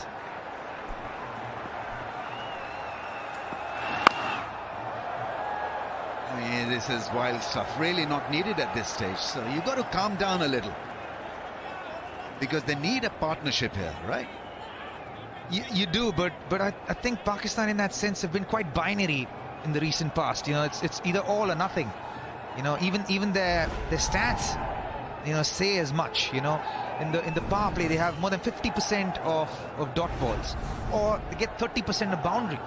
I mean, this is wild stuff, really not needed at this stage. So you've got to calm down a little, because they need a partnership here, right? You do, but I think Pakistan in that sense have been quite binary in the recent past. You know, it's either all or nothing. You know, even their stats, you know, say as much. You know, in the power play they have more than 50% of dot balls, or they get 30% of boundaries.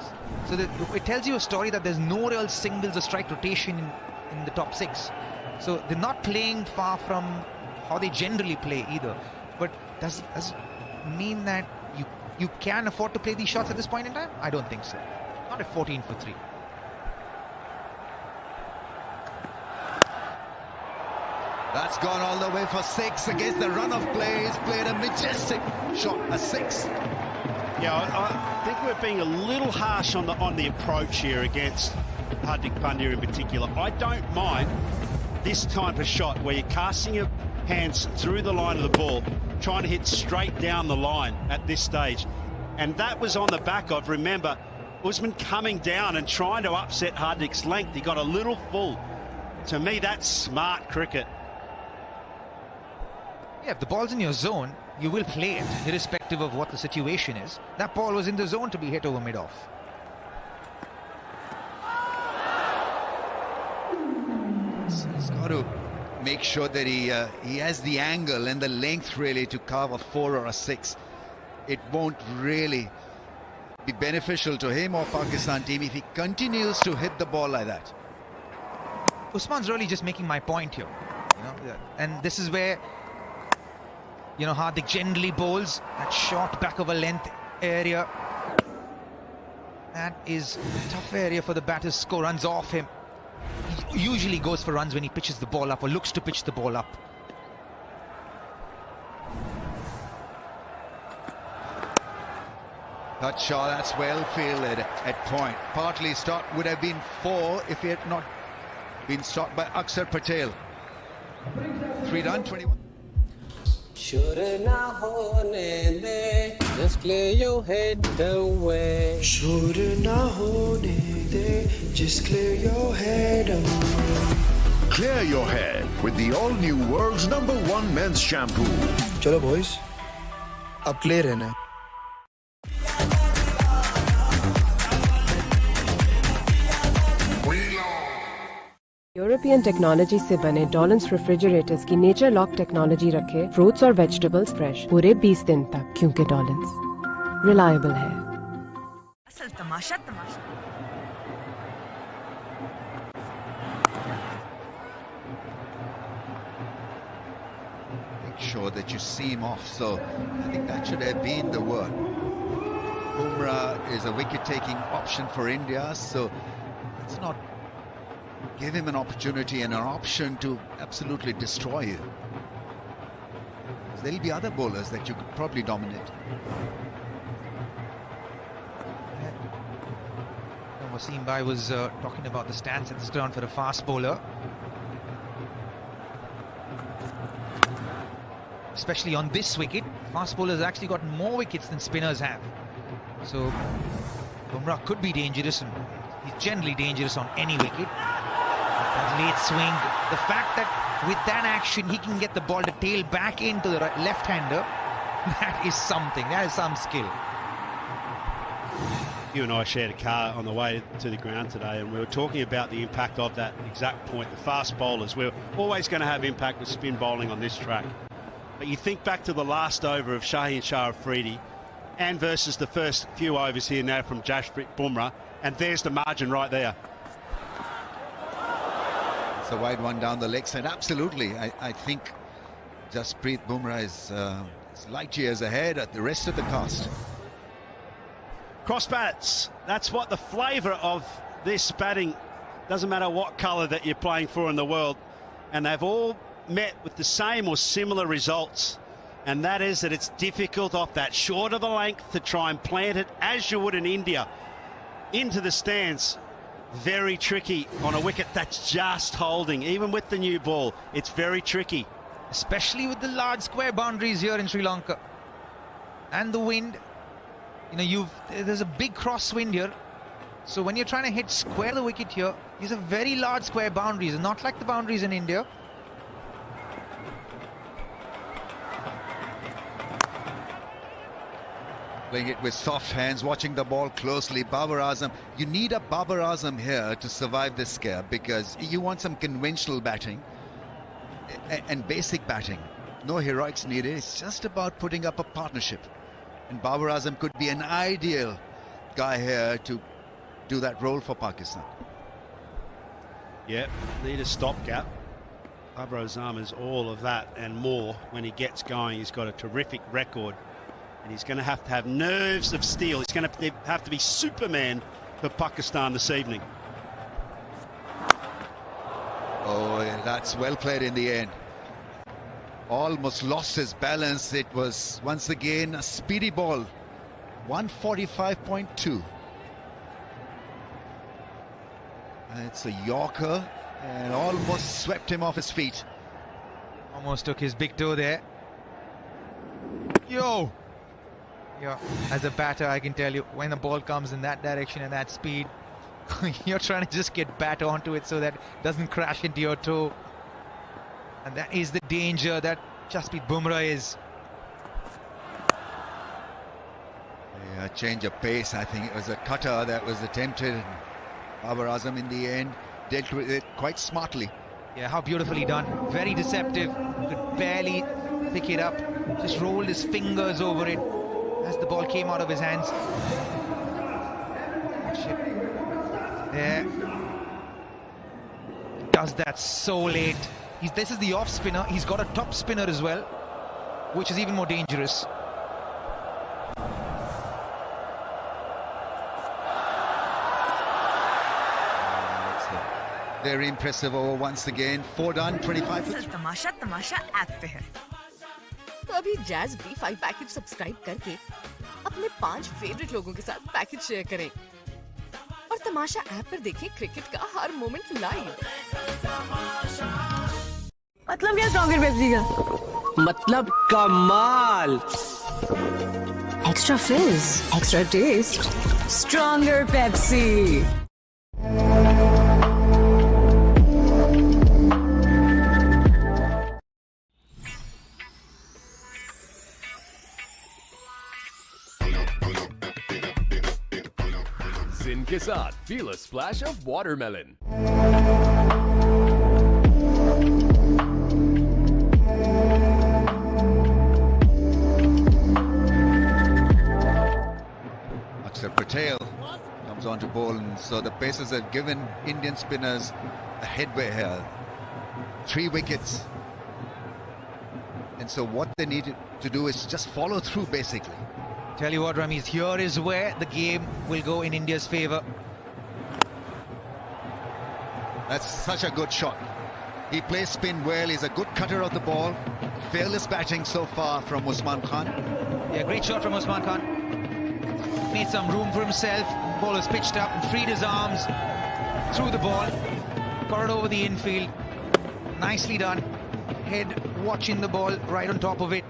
So it tells you a story that there's no real singles or strike rotation in the top six. So they're not playing far from how they generally play either. But does it mean that you can afford to play these shots at this point in time? I don't think so. Not at 14 for 3. That's gone all the way for 6 against the run of play. He's played a majestic shot, a 6. Yeah, I think we're being a little harsh on the approach here against Hardik Pandya in particular. I don't mind this type of shot where you're casting your hands through the line of the ball, trying to hit straight down the line at this stage. And that was on the back of, remember, Usman coming down and trying to upset Hardik's length. He got a little full. To me, that's smart cricket. Yeah, if the ball's in your zone, you will play it, irrespective of what the situation is. That ball was in the zone to be hit over mid-off. So he's got to make sure that he has the angle and the length really to carve a 4 or a 6. It won't really be beneficial to him or Pakistan team if he continues to hit the ball like that. Usman's really just making my point here, you know, and this is where, you know, Hardik generally bowls that short back of a length area. That is a tough area for the batters to score runs off him. He usually goes for runs when he pitches the ball up or looks to pitch the ball up. That shot, that's well fielded at point. Partly start would have been 4 if he had not been stopped by Akshar Patel. 3 done, 21. Sure na hone de, just clear your head away. Sure na hone de, just clear your head away. Clear your head with the all-new world's #1 men's shampoo. चलो boys, अब clear रहना है. European technology से बने Dawlance refrigerators की nature lock technology रखे fruits और vegetables fresh पूरे 20 दिन तक, क्योंकि डॉलन्स रिलायबल है. असल तमाशा तमाशा. Make sure that you see him off, so I think that should have been the word. Bumrah is a wicket-taking option for India, so let's not give him an opportunity and an option to absolutely destroy you. There'll be other bowlers that you could probably dominate. Wasim Bhai was talking about the stance at this ground for a fast bowler. Especially on this wicket, fast bowlers actually got more wickets than spinners have. So Bumrah could be dangerous, and he's generally dangerous on any wicket. That late swing, the fact that with that action he can get the ball to tail back into the left-hander, that is something, that is some skill. You and I shared a car on the way to the ground today, and we were talking about the impact of that exact point. The fast bowlers, we're always going to have impact with spin bowling on this track. But you think back to the last over of Shaheen Shah Afridi, and versus the first few overs here now from Jasprit Bumrah, and there's the margin right there. It's a wide one down the leg side. Absolutely, I think Jasprit Bumrah is light years ahead at the rest of the cast. Cross bats, that's what the flavour of this batting, doesn't matter what colour that you're playing for in the world, and they've all met with the same or similar results, and that is that it's difficult off that short of the length to try and plant it as you would in India into the stands. Very tricky on a wicket that's just holding. Even with the new ball, it's very tricky, especially with the large square boundaries here in Sri Lanka and the wind. You know, there's a big crosswind here, so when you're trying to hit square the wicket here, these are very large square boundaries, not like the boundaries in India. Playing it with soft hands, watching the ball closely. Abrar Ahmed, you need a Abrar Ahmed here to survive this scare, because you want some conventional batting and basic batting. No heroics needed. It's just about putting up a partnership, and Abrar Ahmed could be an ideal guy here to do that role for Pakistan. Yeah, need a stopgap. Abrar Ahmed is all of that and more. When he gets going, he's got a terrific record. And he's going to have nerves of steel. He's going to have to be Superman for Pakistan this evening. Oh, that's well played in the end. Almost lost his balance. It was once again a speedy ball. 145.2. It's a Yorker and almost swept him off his feet. Almost took his big toe there. Yo! Yeah, as a batter, I can tell you, when the ball comes in that direction and that speed, you're trying to just get bat onto it so that it doesn't crash into your toe. And that is the danger that Jasprit Bumrah is. Yeah, change of pace. I think it was a cutter that was attempted. Abrar Ahmed in the end dealt with it quite smartly. Yeah, how beautifully done. Very deceptive. Could barely pick it up. Just rolled his fingers over it as the ball came out of his hands. There. Does that so late. This is the off spinner. He's got a top spinner as well, which is even more dangerous. Very impressive over once again. 4 done, 25. Tamasha Tamasha app पे है, तो अभी jazz B5 package subscribe करके अपने 5 favourite लोगों के साथ package share करें और तमाशा ऐप पर देखें क्रिकेट का हर मोमेंट लाइव। मतलब क्या स्ट्रॉन्गर पेप्सी का? मतलब कमाल। Extra fizz, extra taste, stronger Pepsi. Zin के साथ feel a splash of watermelon. Patel comes on to bowl, and so the Pacers have given Indian spinners a headway here. 3 wickets, and so what they need to do is just follow through, basically. Tell you what, Ramesh, here is where the game will go in India's favour. That's such a good shot. He plays spin well. He's a good cutter of the ball. Fearless batting so far from Usman Khan. Yeah, great shot from Usman Khan. Made some room for himself. Ball was pitched up and freed his arms. Threw the ball. Got it over the infield. Nicely done. Head watching the ball right on top of it.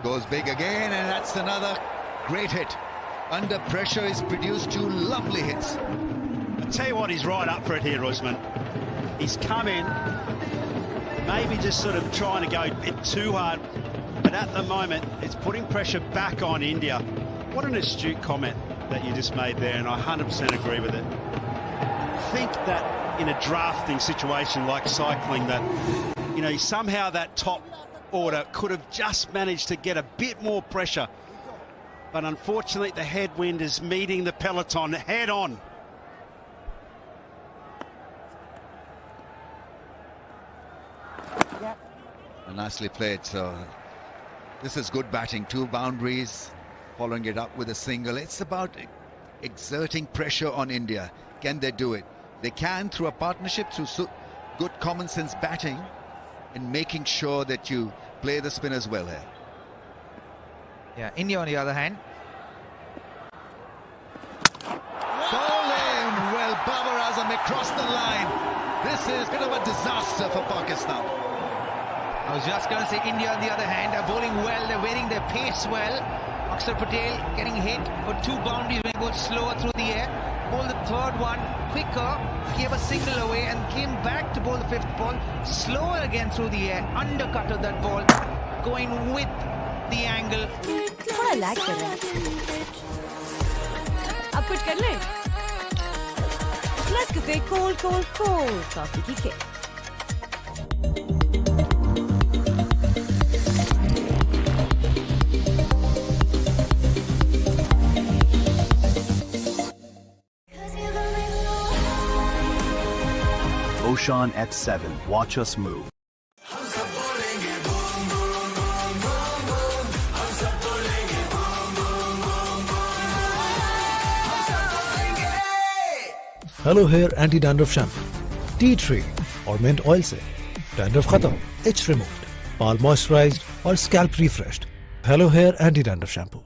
Goes big again, and that's another great hit. Under pressure, he's produced 2 lovely hits. I'll tell you what, he's right up for it here, Usman. He's come in, maybe just sort of trying to go a bit too hard, but at the moment, it's putting pressure back on India. What an astute comment that you just made there, and I 100% agree with it. I think that in a drafting situation like cycling, that, you know, somehow that top order could have just managed to get a bit more pressure, but unfortunately the headwind is meeting the peloton head on. Nicely played. So This is good batting, 2 boundaries, following it up with a single. It's about exerting pressure on India. Can they do it? They can through a partnership, through good common sense batting, and making sure that you play the spinners well here. Yeah, India on the other hand. Bowling! Well, Abrar Ahmed crossed the line. This is a bit of a disaster for Pakistan. I was just going to say India on the other hand are bowling well. They're wearing their pace well. Akshar Patel getting hit for 2 boundaries when he goes slower through the air. Bowled the 3rd one quicker, gave a single away and came back to bowl the 5th ball. Slower again through the air, undercutted that ball, going with the angle. थोड़ा lag कर रहा है। अब कुछ कर लें? Let's cafe cold coffee की kick. Oshan at 7. Watch us move. Hello hair anti dandruff shampoo tea tree और मिंट ऑयल से डैंड्रफ खत्म, इच रिमूव्ड, बाल मॉइस्चराइज्ड और scalp refreshed. Hello hair anti dandruff shampoo.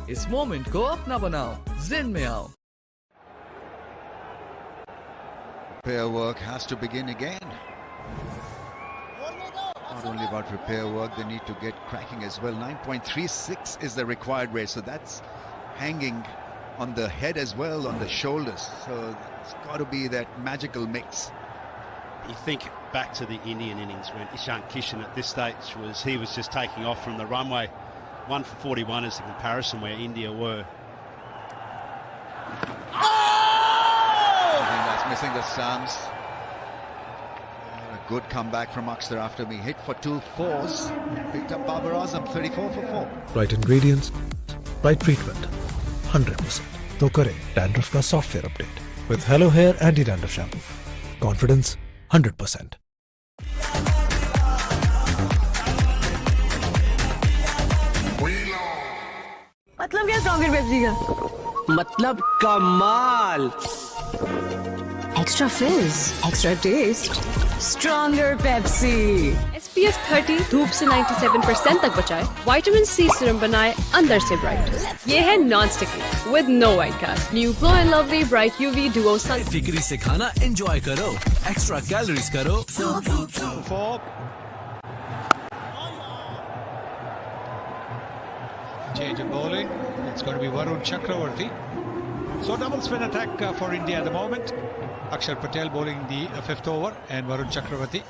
इस मोमेंट को अपना बनाओ, जिन में आओ। Repair work has to begin again. Not only about repair work, they need to get cracking as well. 9.36 is the required rate, so that's hanging on the head as well, on the shoulders. So it's got to be that magical mix. You think back to the Indian innings when Ishan Kishan at this stage he was just taking off from the runway. 1 for 41 is the comparison where India were. I think that's missing the stumps. A good comeback from Akshar after being hit for 2 fours. Picked up Abrar Ahmed, 34 for 4. Right ingredients, right treatment, 100%. तो करें dandruff का software update with Hello Hair Anti Dandruff Shampoo. Confidence 100%. मतलब क्या stronger Pepsi का? मतलब कमाल। Extra fizz, extra taste, stronger Pepsi. SPF 30 धूप से 97% तक बचाए, विटामिन C सीरम बनाए अंदर से ब्राइट। ये है non sticky with no white cast. New glow and lovely bright UV duo sun. फिक्री से खाना एंजॉय करो, एक्स्ट्रा कैलोरीज करो। Change of bowling. It's going to be Varun Chakravarti. So double spin attack for India at the moment. Akshar Patel bowling the 5th over and Varun Chakravarti.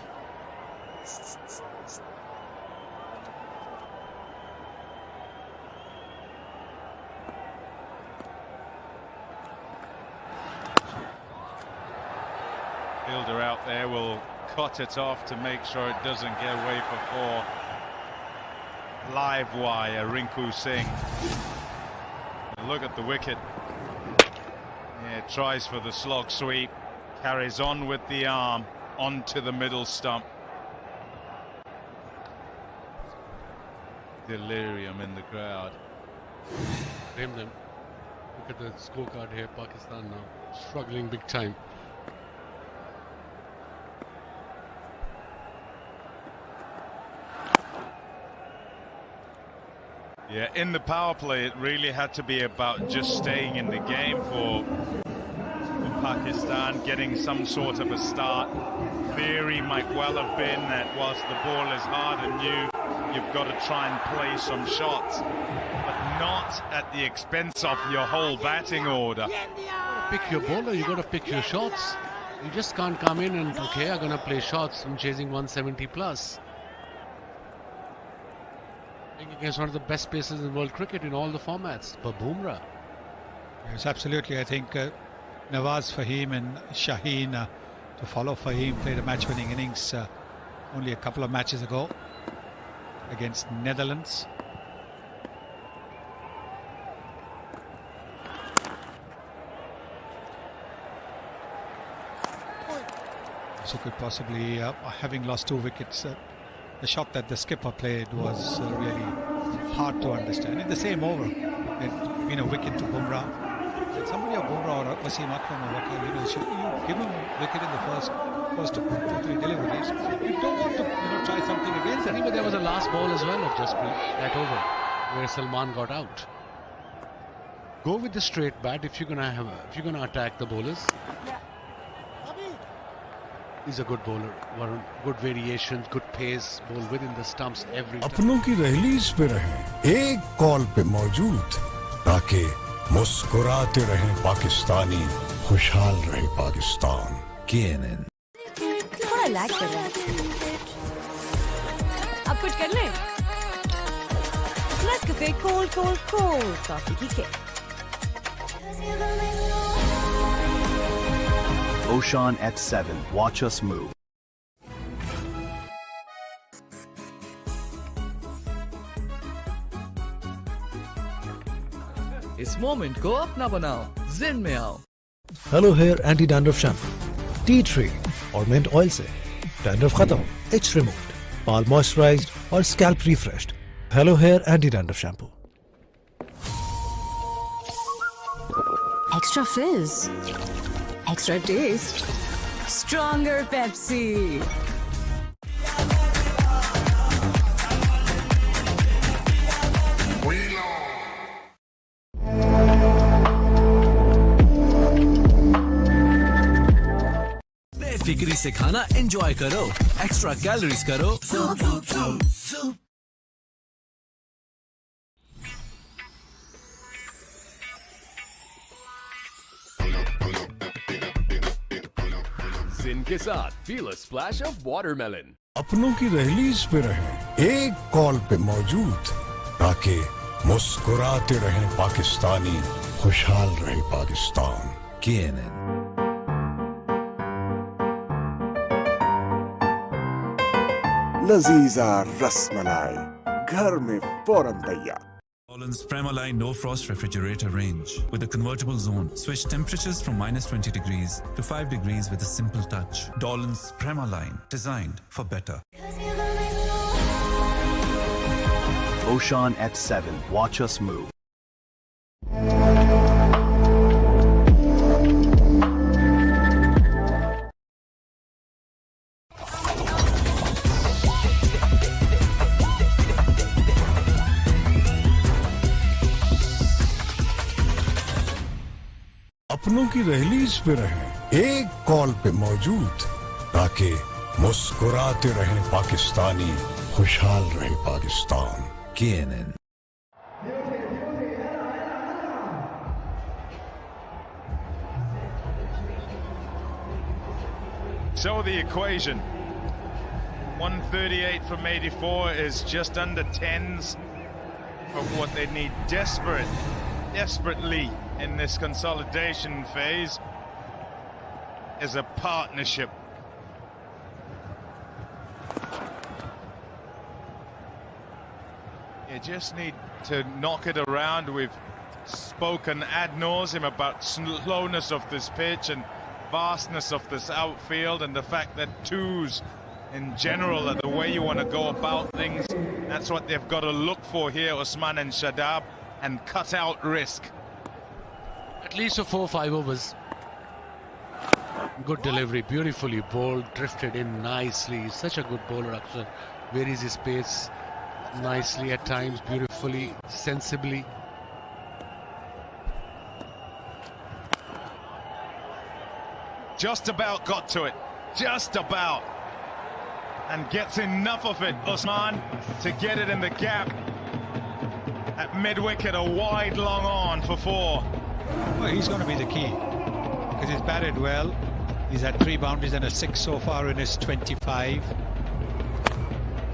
Fielder out there will cut it off to make sure it doesn't get away for 4. Live wire, Rinku Singh. Look at the wicket. Yeah, tries for the slog sweep. Carries on with the arm onto the middle stump. Delirium in the crowd. Blame them. Look at the scorecard here. Pakistan now struggling big time. Yeah, in the power play, it really had to be about just staying in the game for Pakistan, getting some sort of a start. Theory might well have been that whilst the ball is hard and new, you've got to try and play some shots, but not at the expense of your whole batting order. Pick your bowler, you got to pick your shots. You just can't come in and, okay, I'm going to play shots. I'm chasing 170 plus. Against one of the best pacers in world cricket in all the formats, but Bumrah. Yes, absolutely. I think Nawaz, Fahim and Shaheen to follow Fahim played a match-winning innings only a couple of matches ago. against Netherlands. So could possibly, having lost 2 wickets, the shot that the skipper played was really hard to understand. In the same over, it been a wicket to Bumrah. Somebody or Bumrah or Wasim Akram or whatever, you give him a wicket in the first 2-3 deliveries. You don't want to try something against I think there was a last ball as well of Jasprit, that over, where Salman got out. Go with the straight bat if you're gonna attack the bowlers. He's a good bowler. Varun. Good variations, good pace, bowl within the stumps every time. अपनों की दहलीज पे रहें, एक call पे मौजूद, ताकि मुस्कुराते रहें पाकिस्तानी, खुशहाल रहे पाकिस्तान। KNN। थोड़ा लैग कर रहा है। अब कुछ कर ले। Nescafe cold कॉफी की किक। Oshan at 7. Watch us move. इस मोमेंट को अपना बनाओ, जिन में आओ। Hello hair anti dandruff shampoo tea tree और मिंट ऑयल से डैंड्रफ खत्म, इट्स रिमूव्ड, बाल मॉइस्चराइज्ड और scalp refreshed. Hello hair anti dandruff shampoo. Extra fizz, extra taste, stronger Pepsi. बेफिक्री से खाना एंजॉय करो, एक्स्ट्रा कैलोरीज करो। जिन के साथ feel a splash of watermelon. अपनों की दहलीज पे रहें, एक कॉल पे मौजूद, ताकि मुस्कुराते रहें पाकिस्तानी, खुशहाल रहे पाकिस्तान। KNN। लजीजा रसमलाई घर में फौरन तैयार। Dolan's Premaline No Frost Refrigerator range with a convertible zone. Switch temperatures from -20 degrees to 5 degrees with a simple touch. Dolan's Premaline, designed for better. Oshan at 7. Watch us move. अपनों की दहलीज पे रहें, एक कॉल पे मौजूद, ताकि मुस्कुराते रहें पाकिस्तानी, खुशहाल रहे Pakistan. KNN। So the equation, 138 from 84 is just under 10s of what they need desperately in this consolidation phase is a partnership. You just need to knock it around. We've spoken ad nauseum about slowness of this pitch and vastness of this outfield, and the fact that twos in general are the way you want to go about things. That's what they've got to look for here, Usman and Shadab, and cut out risk. At least a 4-5 overs. Good delivery, beautifully bowled, drifted in nicely. Such a good bowler, Akshar. Varies his pace nicely at times, beautifully, sensibly. Just about got to it, just about. And gets enough of it, Usman, to get it in the gap. At mid-wicket, a wide long on for 4. Well, he's going to be the key, because he's batted well. He's had 3 boundaries and a 6 so far in his 25.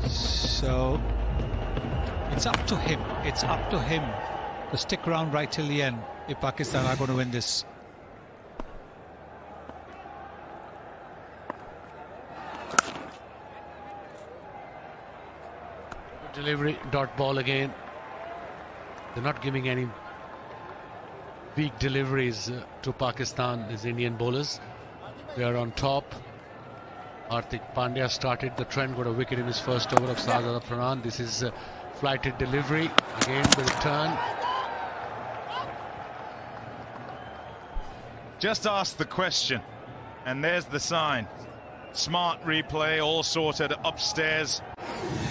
So it's up to him. It's up to him to stick around right till the end if Pakistan are going to win this. Delivery, dot ball again. They're not giving any weak deliveries to Pakistan, these Indian bowlers. They are on top. Hardik Pandya started the trend, got a wicket in his first over of Shahzad Farhan. This is flighted delivery. Again, the return. Just ask the question, and there's the sign. Smart replay, all sorted upstairs.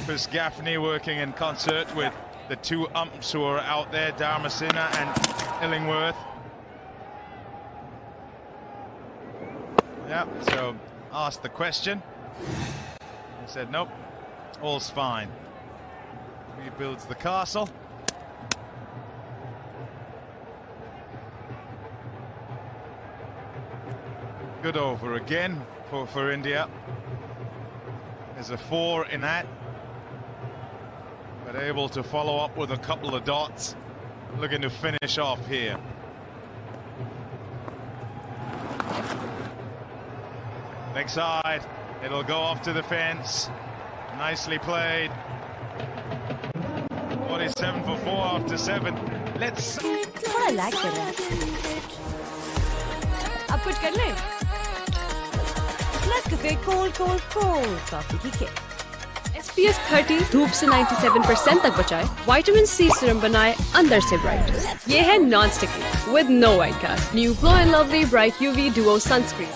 Chris Gaffney working in concert with the two umps who are out there, Dharmasena and Illingworth. Yeah, so asked the question. He said, nope, all's fine. Rebuilds the castle. Good over again for India. There's a 4 in that. But able to follow up with a couple of dots. Looking to finish off here. Leg side. It'll go off to the fence. Nicely played. 47 for 4 after 7. Let's. थोड़ा lag कर रहा है. अब कुछ कर ले. Nescafe cold coffee की kick. SPF 30 धूप से 97% तक बचाए, विटामिन सी सीरम बनाए अंदर से ब्राइट. ये है non sticky with no white cast. New glow and lovely bright UV duo sunscreen.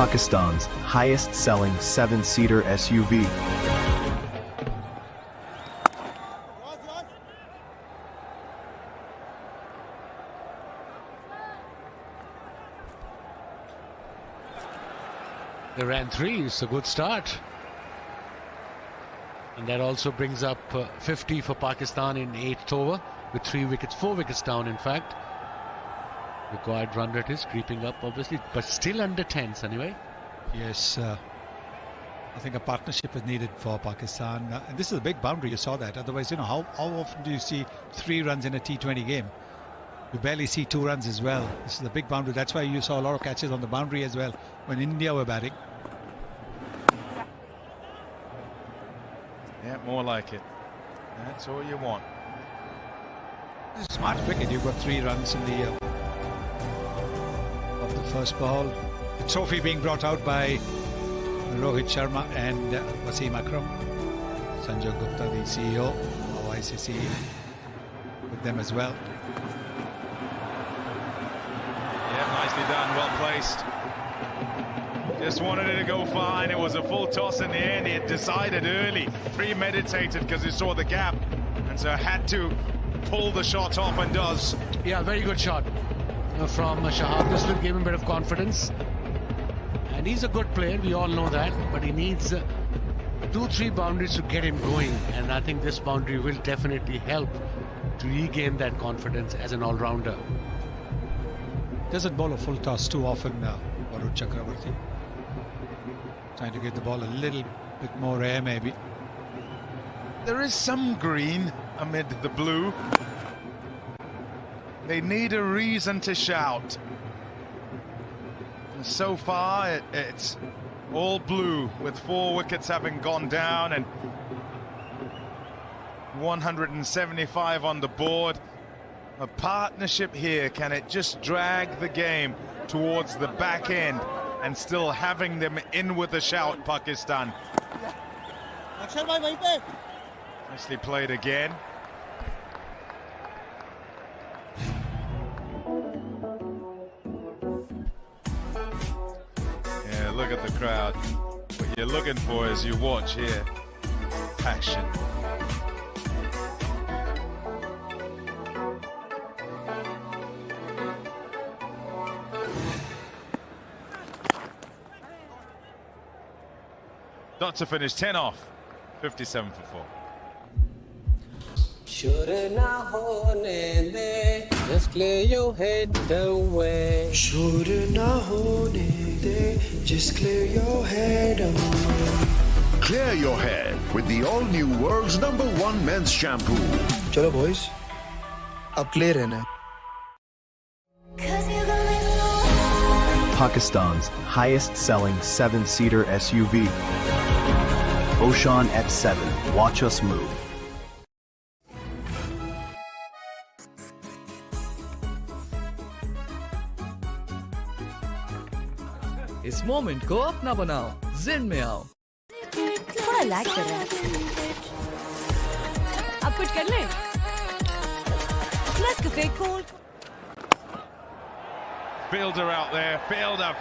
Pakistan's highest-selling 7-seater SUV. They ran 3, it's a good start. And that also brings up 50 for Pakistan in 8th over with 3 wickets, 4 wickets down in fact. Required run rate is creeping up obviously, but still under 10s anyway. Yes, I think a partnership is needed for Pakistan. And this is a big boundary, you saw that. Otherwise, you know, how often do you see 3 runs in a T20 game? You barely see 2 runs as well. This is a big boundary. That's why you saw a lot of catches on the boundary as well when India were batting. Yeah, more like it. That's all you want. This is a smart wicket. You've got 3 runs in the of the first ball. The trophy being brought out by Rohit Sharma and Wasim Akram. Sanjay Gupta, the CEO of ICC, with them as well. Yeah, nicely done, well placed. Just wanted it to go fine. It was a full toss in the end. He had decided early, premeditated because he saw the gap, and so had to pull the shot off and does. Yeah, very good shot from Shahab. This will give him a bit of confidence. And he's a good player, we all know that, but he needs 2-3 boundaries to get him going. And I think this boundary will definitely help to regain that confidence as an all-rounder. Doesn't bowl a full toss too often now, Varun Chakravarti. Trying to get the ball a little bit more air maybe. There is some green amid the blue. They need a reason to shout. And so far, it's all blue, with 4 wickets having gone down and 175 on the board. A partnership here, can it just drag the game towards the back end and still having them in with a shout, Pakistan? Nicely played again. Yeah, look at the crowd. What you're looking for as you watch here, passion. Not to finish 10 off, 57 for 4. Sure na hone de, just clear your head away. Sure na hone de, just clear your head away. Clear your head with the all-new world's #1 men's shampoo. चलो boys, अब clear रहना है. Pakistan's highest-selling 7-seater SUV. Oshan X7. Watch us move. इस moment को अपना बनाओ, जिन में आओ. थोड़ा लैग कर रहा है. अब कुछ कर ले. Let's go fake cool. Fielder out there, fielder.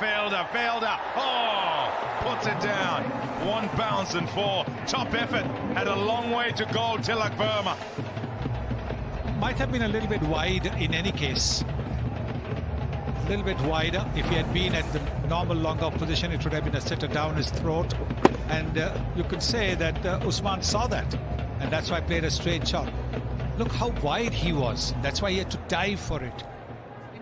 Oh, puts it down. One bounce and 4. Top effort. Had a long way to go, Tilak Verma. Might have been a little bit wide in any case. A little bit wider. If he had been at the normal longer position, it would have been a sitter down his throat. And you could say that Usman saw that. And that's why he played a straight shot. Look how wide he was. That's why he had to dive for it.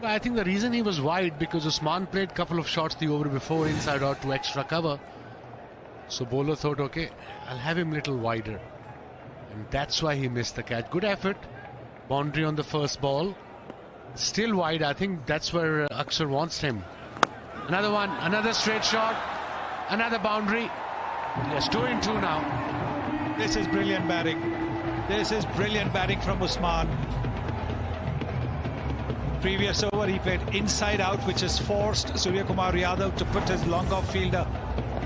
I think the reason he was wide because Usman played a couple of shots the over before inside out to extra cover. So bowler thought, okay, I'll have him a little wider. And that's why he missed the catch. Good effort. Boundary on the first ball. Still wide. I think that's where Akshar wants him. Another one. Another straight shot. Another boundary. Yes, 2 in 2 now. This is brilliant batting. This is brilliant batting from Usman. Previous over he played inside out, which has forced Surya Kumar Yadav to put his long off fielder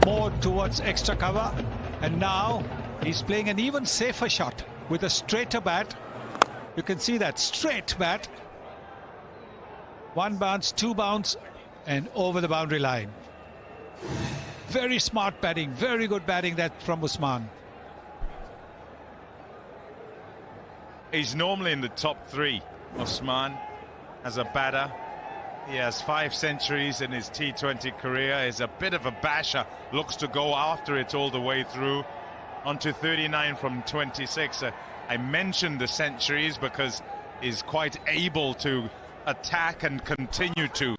more towards extra cover, and now he's playing an even safer shot with a straighter bat. You can see that straight bat, 1 bounce, 2 bounce, and over the boundary line. Very smart batting, very good batting that from Usman. He's normally in the top 3, Usman. As a batter, he has 5 centuries in his T20 career. Is a bit of a basher, looks to go after it all the way through. On to 39 from 26. I mentioned the centuries because he's quite able to attack and continue to.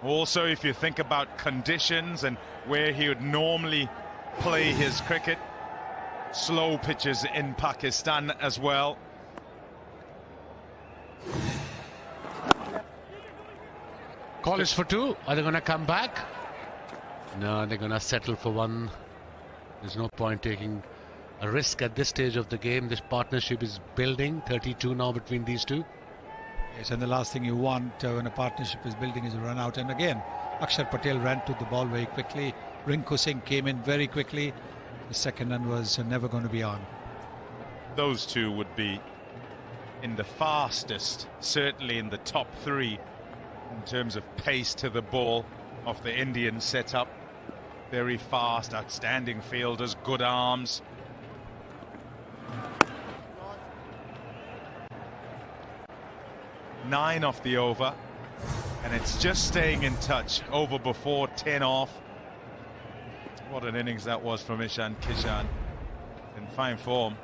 Also, if you think about conditions and where he would normally play his cricket, slow pitches in Pakistan as well. Call is for 2. Are they going to come back? No, they're going to settle for 1. There's no point taking a risk at this stage of the game. This partnership is building. 32 now between these two. Yes, and the last thing you want when a partnership is building is a run out. And again, Akshar Patel ran to the ball very quickly. Rinku Singh came in very quickly. The second run was never going to be on. Those two would be in the fastest, certainly in the top 3 in terms of pace to the ball of the Indian setup. Very fast, outstanding fielders, good arms. Nine off the over, and it's just staying in touch. Over before, 10 off. What an innings that was from Ishan Kishan. In fine form.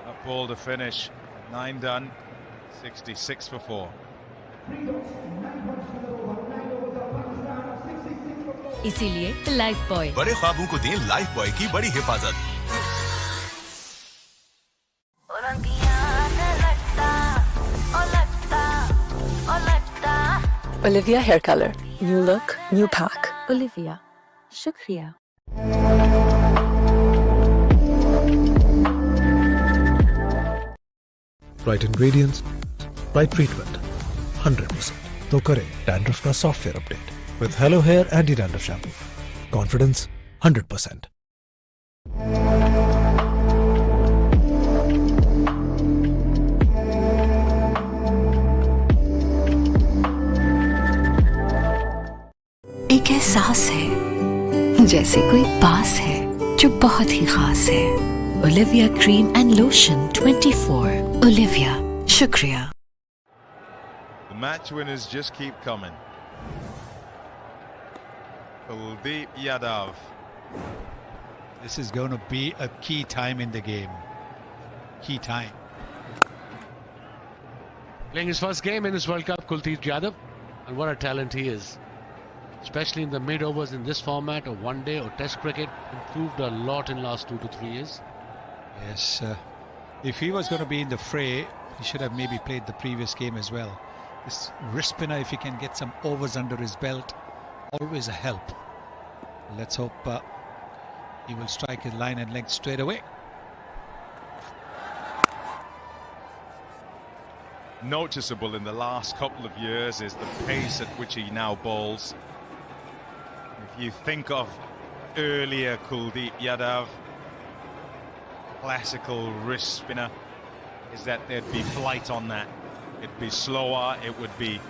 That ball to finish. 9 done. 66 for 4. इसीलिए life boy बड़े ख्वाबों को दें life boy की बड़ी हिफाजत. Olivia hair color. New look, new pack. Olivia. Shukriya. Right ingredients, right treatment, 100%. तो करें dandruff का software update with Hello Hair Anti-Dandruff Shampoo. Confidence 100%. एक एहसास है जैसे कोई पास है जो बहुत ही खास है. Olivia Cream and Lotion 24. Olivia. Shukriya. The match winners just keep coming. Kuldeep Yadav. This is going to be a key time in the game. Key time. Playing his first game in this World Cup, Kuldeep Yadav, and what a talent he is. Especially in the mid-overs in this format of one day or test cricket, improved a lot in last 2 to 3 years. Yes, if he was going to be in the fray, he should have maybe played the previous game as well. This wrist spinner, if he can get some overs under his belt, always a help. Let's hope he will strike his line and length straight away. Noticeable in the last couple of years is the pace at which he now bowls. If you think of earlier Kuldeep Yadav, classical wrist spinner, is that there'd be flight on that. It'd be slower, it would be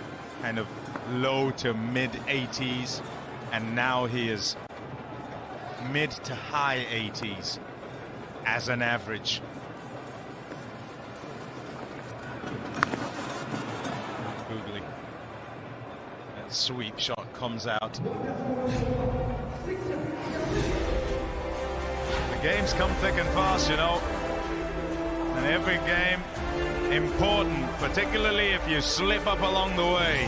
kind of low to mid 80s, and now he is mid to high 80s as an average. Googly. That sweep shot comes out. The games come thick and fast, you know. And every game important, particularly if you slip up along the way.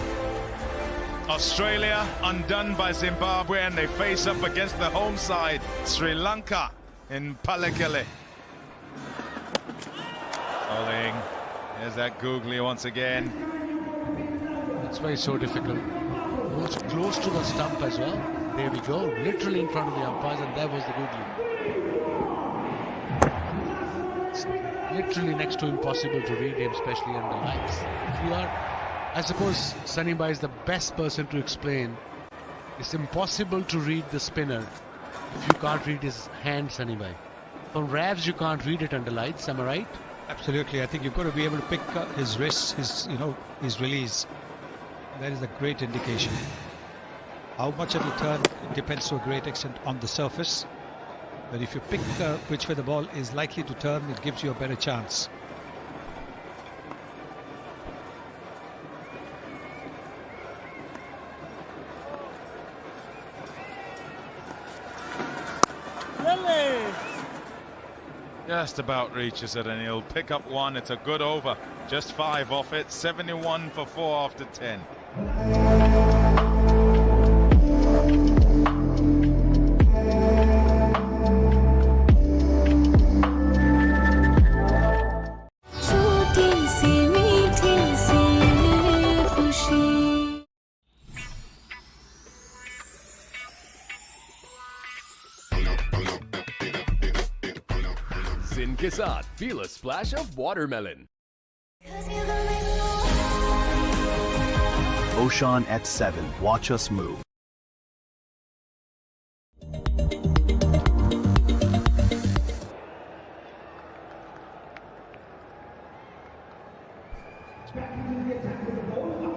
Australia undone by Zimbabwe, and they face up against the home side, Sri Lanka, in Pallekele. Bowling. There's that googly once again. That's why it's so difficult. It was close to the stump as well. There we go, literally in front of the umpires, and there was the googly. It's literally next to impossible to read him, especially under lights. If you are, I suppose Sunny Bhai is the best person to explain. It's impossible to read the spinner if you can't read his hand, Sunny Bhai. From Ravs you can't read it under lights, am I right? Absolutely. I think you've got to be able to pick his wrists, his release. That is a great indication. How much it'll turn, it depends to a great extent on the surface. But if you pick which way the ball is likely to turn, it gives you a better chance. Just about reaches it, and he'll pick up one. It's a good over. Just 5 off it. 71 for 4 after 10. Zin ke saath, feel a splash of watermelon. Oshan at 7. Watch us move.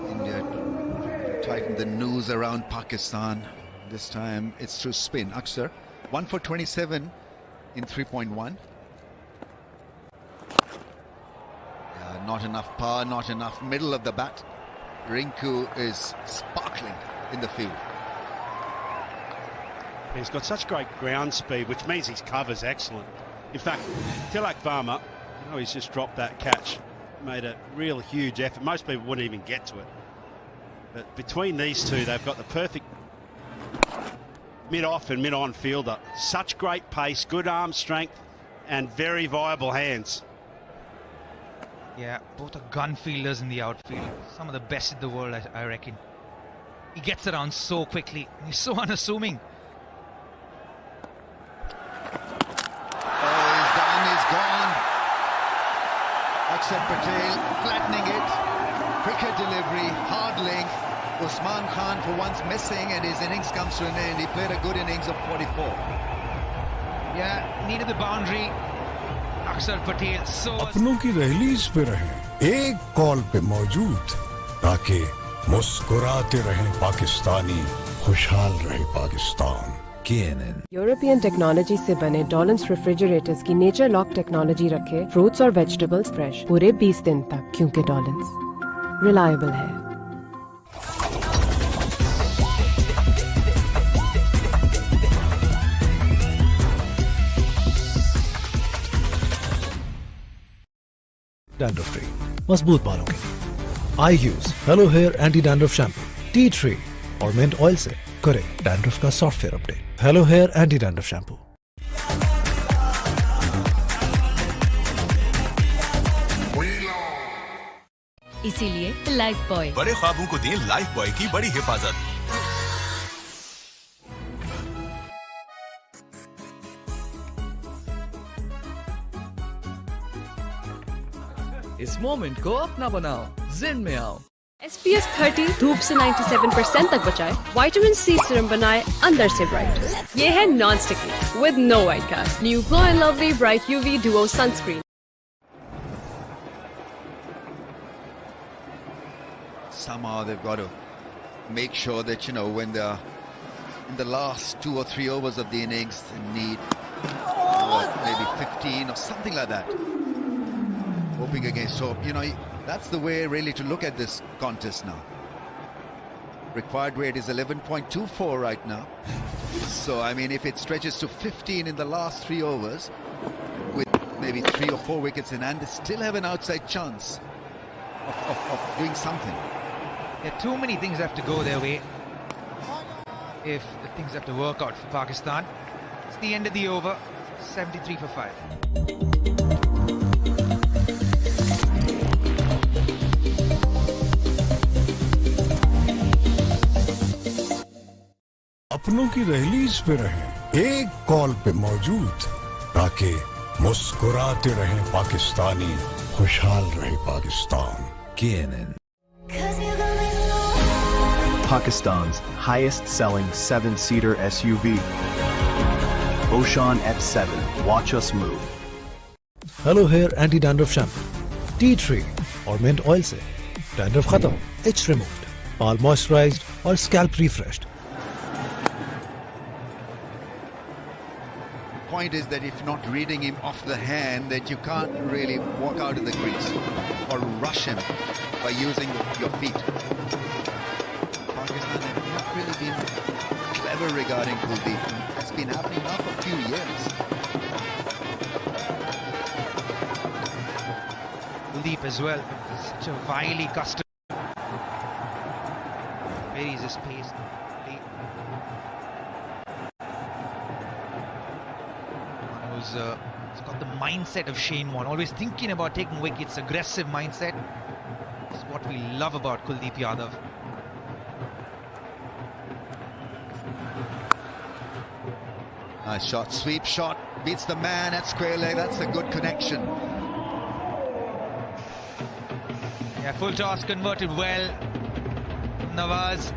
India tighten the noose around Pakistan. This time it's through spin. Akshar, 1 for 27 in 3.1. Not enough power, not enough middle of the bat. Rinku is sparkling in the field. He's got such great ground speed, which means his cover's excellent. In fact, Tilak Varma, he's just dropped that catch. Made a real huge effort. Most people wouldn't even get to it. But between these two, they've got the perfect mid-off and mid-on fielder. Such great pace, good arm strength, and very viable hands. Yeah, both are gun fielders in the outfield. Some of the best in the world, I reckon. He gets around so quickly. He's so unassuming. Oh, he's done, he's gone. Akshar Patel flattening it. Cricket delivery, hard length. Usman Khan for once missing, and his innings comes to an end. He played a good innings of 44. Yeah, needed the boundary. Akshar Patel so... अपनों की रहलीज पे रहें, एक call पे मौजूद, ताकि मुस्कुराते रहें पाकिस्तानी, खुशहाल रहे पाकिस्तान। KNN यूरोपियन टेक्नोलॉजी से बने डॉलन्स रेफ्रिजरेटर्स की नेचर लॉक टेक्नोलॉजी रखे फ्रूट्स और वेजिटेबल्स फ्रेश पूरे 20 दिन तक, क्योंकि डॉलन्स रिलायबल है। Dandruff free, मजबूत बालों के लिए. I use Hello Hair Anti Dandruff Shampoo, Tea Tree और Mint Oil से करें dandruff का software update. Hello Hair Anti Dandruff Shampoo. इसीलिए लाइफ बॉय बड़े ख्वाबों को दें लाइफ बॉय की बड़ी हिफाजत. इस मोमेंट को अपना बनाओ, जिन में आओ. SPF 30 धूप से 97% तक बचाए, विटामिन सी सीरम बनाए अंदर से ब्राइट. ये है non sticky with no white cast. New glow and lovely bright UV duo sunscreen. Somehow they've got to make sure that, you know, when they're in the last 2 or 3 overs of the innings, they need maybe 15 or something like that. Hoping against hope. You know, that's the way really to look at this contest now. Required rate is 11.24 right now. So, I mean, if it stretches to 15 in the last 3 overs, with maybe 3 or 4 wickets in hand, they still have an outside chance of doing something. Yeah, too many things have to go their way if the things have to work out for Pakistan. It's the end of the over, 73 for 5. अपनों की rallies पे रहें, एक call पे मौजूद, ताकि मुस्कुराते रहें पाकिस्तानी, खुशहाल रहे Pakistan. CNN. Pakistan's highest selling 7-seater SUV. Oshan F7. Watch us move. Hello Hair Anti Dandruff Shampoo, Tea Tree और Mint Oil से dandruff खत्म, itch removed, बाल moisturized और scalp refreshed. Point is that if not reading him off the hand, that you can't really walk out of the crease or rush him by using your feet. Pakistan have not really been clever regarding Kuldeep. It's been happening now for a few years. Kuldeep as well, such a wily custom. Varies his pace. He's got the mindset of Shane Warne, always thinking about taking wickets, aggressive mindset. This is what we love about Kuldeep Yadav. Nice shot, sweep shot, beats the man at square leg. That's a good connection. Yeah, full toss converted well. Nawaz.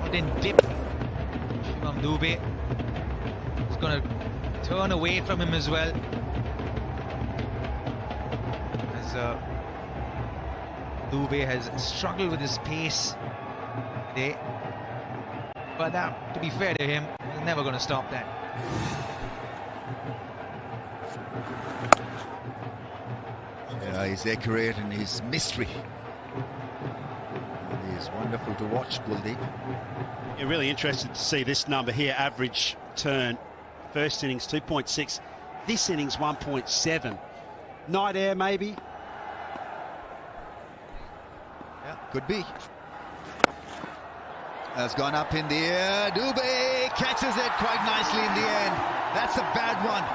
What in dip. Shivam Dube. Going to turn away from him as well, as Dube has struggled with his pace today, but to be fair to him, he's never going to stop that. Yeah, he's accurate and he's mystery. He's wonderful to watch, Kuldeep. You're really interested to see this number here, average turn. First innings 2.6, this innings 1.7. Night air maybe? Yeah, could be. Has gone up in the air. Dube catches it quite nicely in the end. That's a bad one.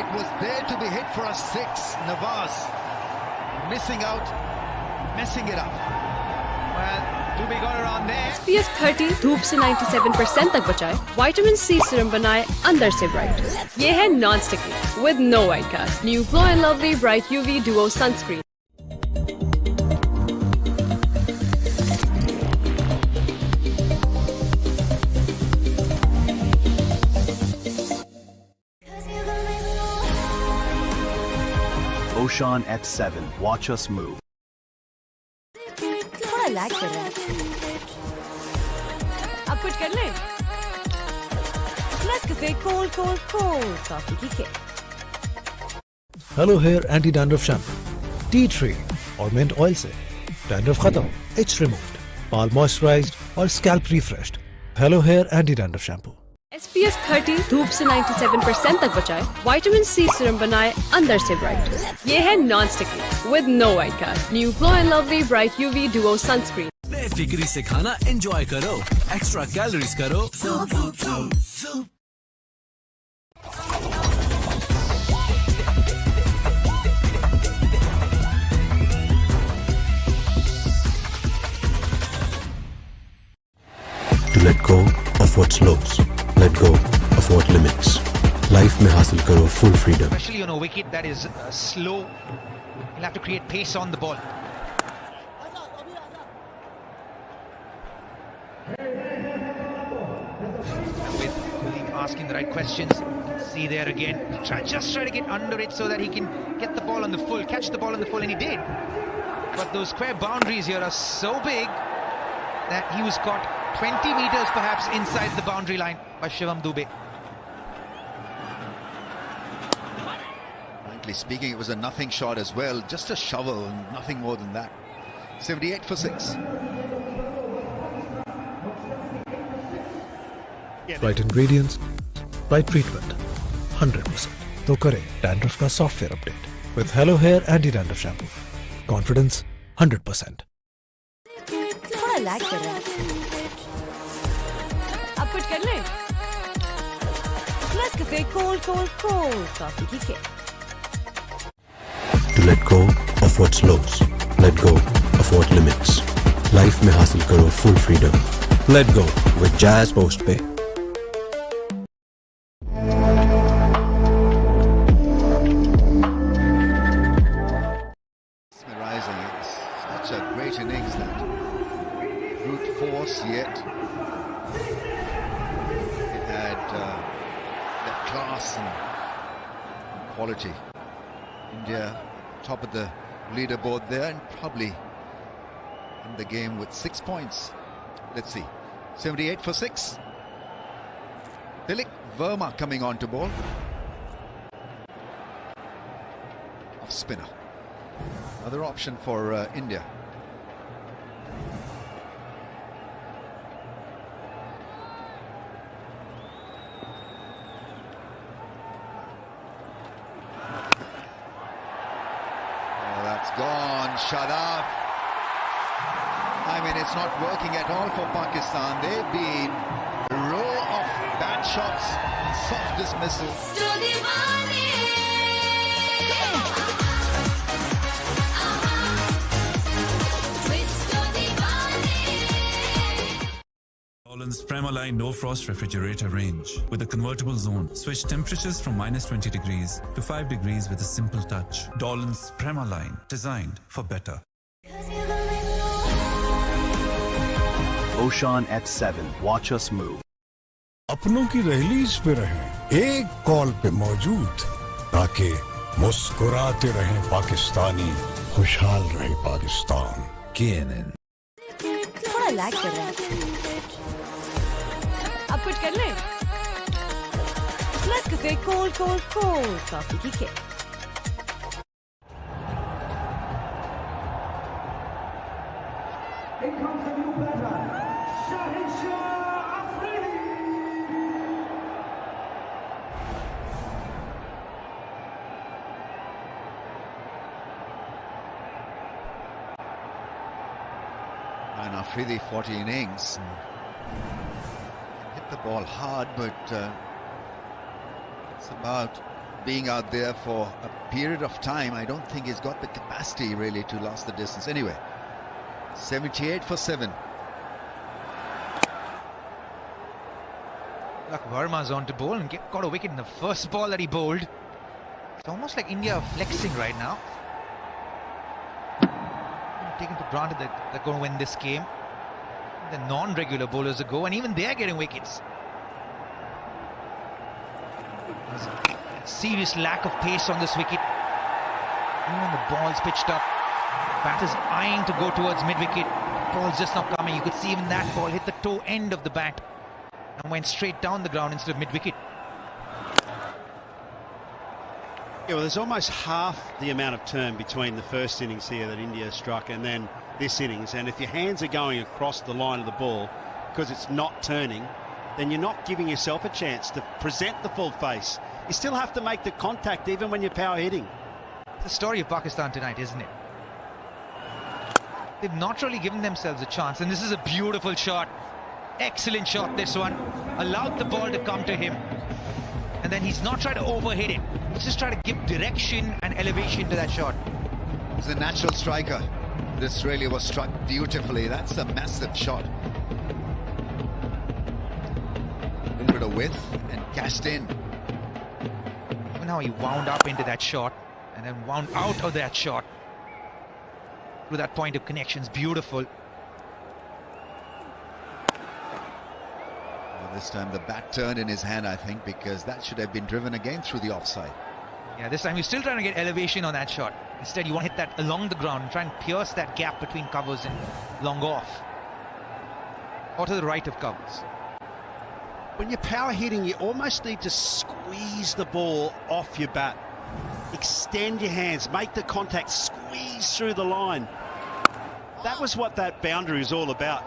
It was there to be hit for a 6. Nawaz missing out, messing it up. Well, Dube got around there. SPF 30 धूप से 97% तक बचाए, vitamin C serum बनाए अंदर से bright. ये है non sticky with no white cast. New glow and lovely bright UV duo sunscreen. Oshan F7. Watch us move. थोड़ा लैग कर रहा है. अब कुछ कर ले. Nescafe cold coffee की kick. Hello Hair Anti Dandruff Shampoo, Tea Tree और Mint Oil से dandruff खत्म, itch removed, बाल moisturized और scalp refreshed. Hello Hair Anti Dandruff Shampoo. SPF 30 धूप से 97% तक बचाए, विटामिन सी सीरम बनाए अंदर से ब्राइट। ये है non sticky with no white cast. New glow and lovely bright UV duo sunscreen. बेफिक्री से खाना एंजॉय करो, एक्स्ट्रा कैलोरीज करो। To let go of what slows, let go of what limits. Life में हासिल करो full freedom. Especially on a wicket that is slow, you'll have to create pace on the ball. With asking the right questions, see there again. Just try to get under it so that he can get the ball on the full, catch the ball on the full, and he did. But those square boundaries here are so big that he was caught 20 meters perhaps inside the boundary line by Shivam Dube. Frankly speaking, it was a nothing shot as well. Just a shovel and nothing more than that. 78 for 6. Right ingredients, right treatment, 100%. तो करें dandruff का software update with Hello Hair Anti-Dandruff Shampoo. Confidence 100%. थोड़ा lag कर रहा है। अब कुछ कर ले। Let's get cold coffee की kick. To let go of what slows, let go of what limits. Life में हासिल करो full freedom. Let go with Jazz Postpay. Mesmerizing. It's such a great innings that. Brute force yet. It had that class and quality. India top of the leaderboard there and probably in the game with 6 points. Let's see. 78 for 6. Tilak Verma coming on to ball. Off spinner. Another option for India. Gone, Shadab. I mean, it's not working at all for Pakistan. They've been a row of bad shots, soft dismissal. Dolan's Premaline No Frost Refrigerator range with a convertible zone. Switch temperatures from -20 degrees to 5 degrees with a simple touch. Dolan's Premaline, designed for better. Oshan at 7. Watch us move. अपनों की release पे रहें, एक call पे मौजूद, ताकि मुस्कुराते रहें पाकिस्तानी, खुशहाल रहे पाकिस्तान। KNN। थोड़ा लैग कर रहा है। अब कुछ कर ले। Let's get cold coffee की kick. Here comes a new batter, Shahid Afridi. And Afridi 40 innings. Hit the ball hard, but it's about being out there for a period of time. I don't think he's got the capacity really to last the distance. Anyway, 78 for 7. Look, Verma's on to bowl and got a wicket in the first ball that he bowled. It's almost like India are flexing right now. Taken for granted that they're going to win this game. The non-regular bowlers go, and even they're getting wickets. There's a serious lack of pace on this wicket. Even when the ball's pitched up, batter's eyeing to go towards mid-wicket. The ball's just not coming. You could see even that ball hit the toe end of the bat and went straight down the ground instead of mid-wicket. Yeah, well, there's almost half the amount of turn between the first innings here that India struck and then this innings. And if your hands are going across the line of the ball, because it's not turning, then you're not giving yourself a chance to present the full face. You still have to make the contact even when you're power hitting. It's the story of Pakistan tonight, isn't it? They've not really given themselves a chance, and this is a beautiful shot. Excellent shot, this one. Allowed the ball to come to him, and then he's not trying to overhit it. He's just trying to give direction and elevation to that shot. He's a natural striker. This really was struck beautifully. That's a massive shot. A little bit of width and cashed in. Even how he wound up into that shot and then wound out of that shot through that point of connections. Beautiful. Well, this time the bat turned in his hand, I think, because that should have been driven again through the offside. Yeah, this time he's still trying to get elevation on that shot. Instead, you want to hit that along the ground and try and pierce that gap between covers and long off. Or to the right of covers. When you're power hitting, you almost need to squeeze the ball off your bat. Extend your hands, make the contact, squeeze through the line. That was what that boundary was all about.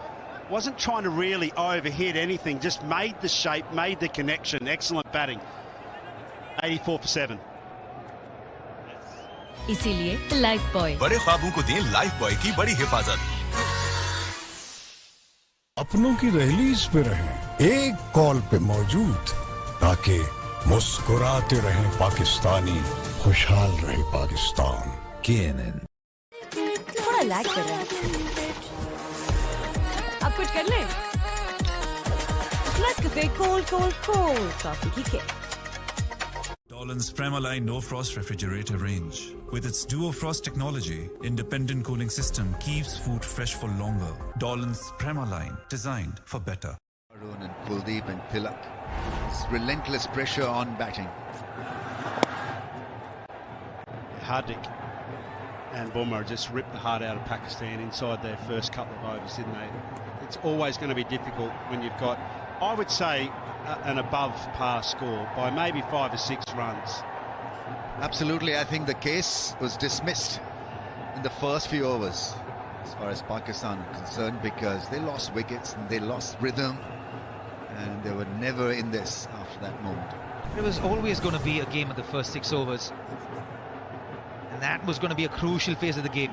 Wasn't trying to really overhit anything, just made the shape, made the connection. Excellent batting. 84 for 7. इसीलिए life boy बड़े ख्वाबों को दें life boy की बड़ी हिफाजत। अपनों की रैलीज पे रहें एक कॉल पे मौजूद, ताकि मुस्कुराते रहें पाकिस्तानी, खुशहाल रहे पाकिस्तान। KNN थोड़ा लैग कर रहा है। अब कुछ कर ले। Nescafe cold coffee की kick. Dolan's PremaLine No Frost refrigerator range. With its Duo Frost technology, independent cooling system keeps food fresh for longer. Dolan's PremaLine, designed for better. Arun and Kuldeep and Tilak. It's relentless pressure on batting. Hardik and Bumrah just ripped the heart out of Pakistan inside their first couple of overs, didn't they? It's always going to be difficult when you've got, I would say, an above par score by maybe 5 or 6 runs. Absolutely, I think the case was dismissed in the first few overs as far as Pakistan are concerned, because they lost wickets and they lost rhythm, and they were never in this after that moment. It was always going to be a game of the first 6 overs, and that was going to be a crucial phase of the game.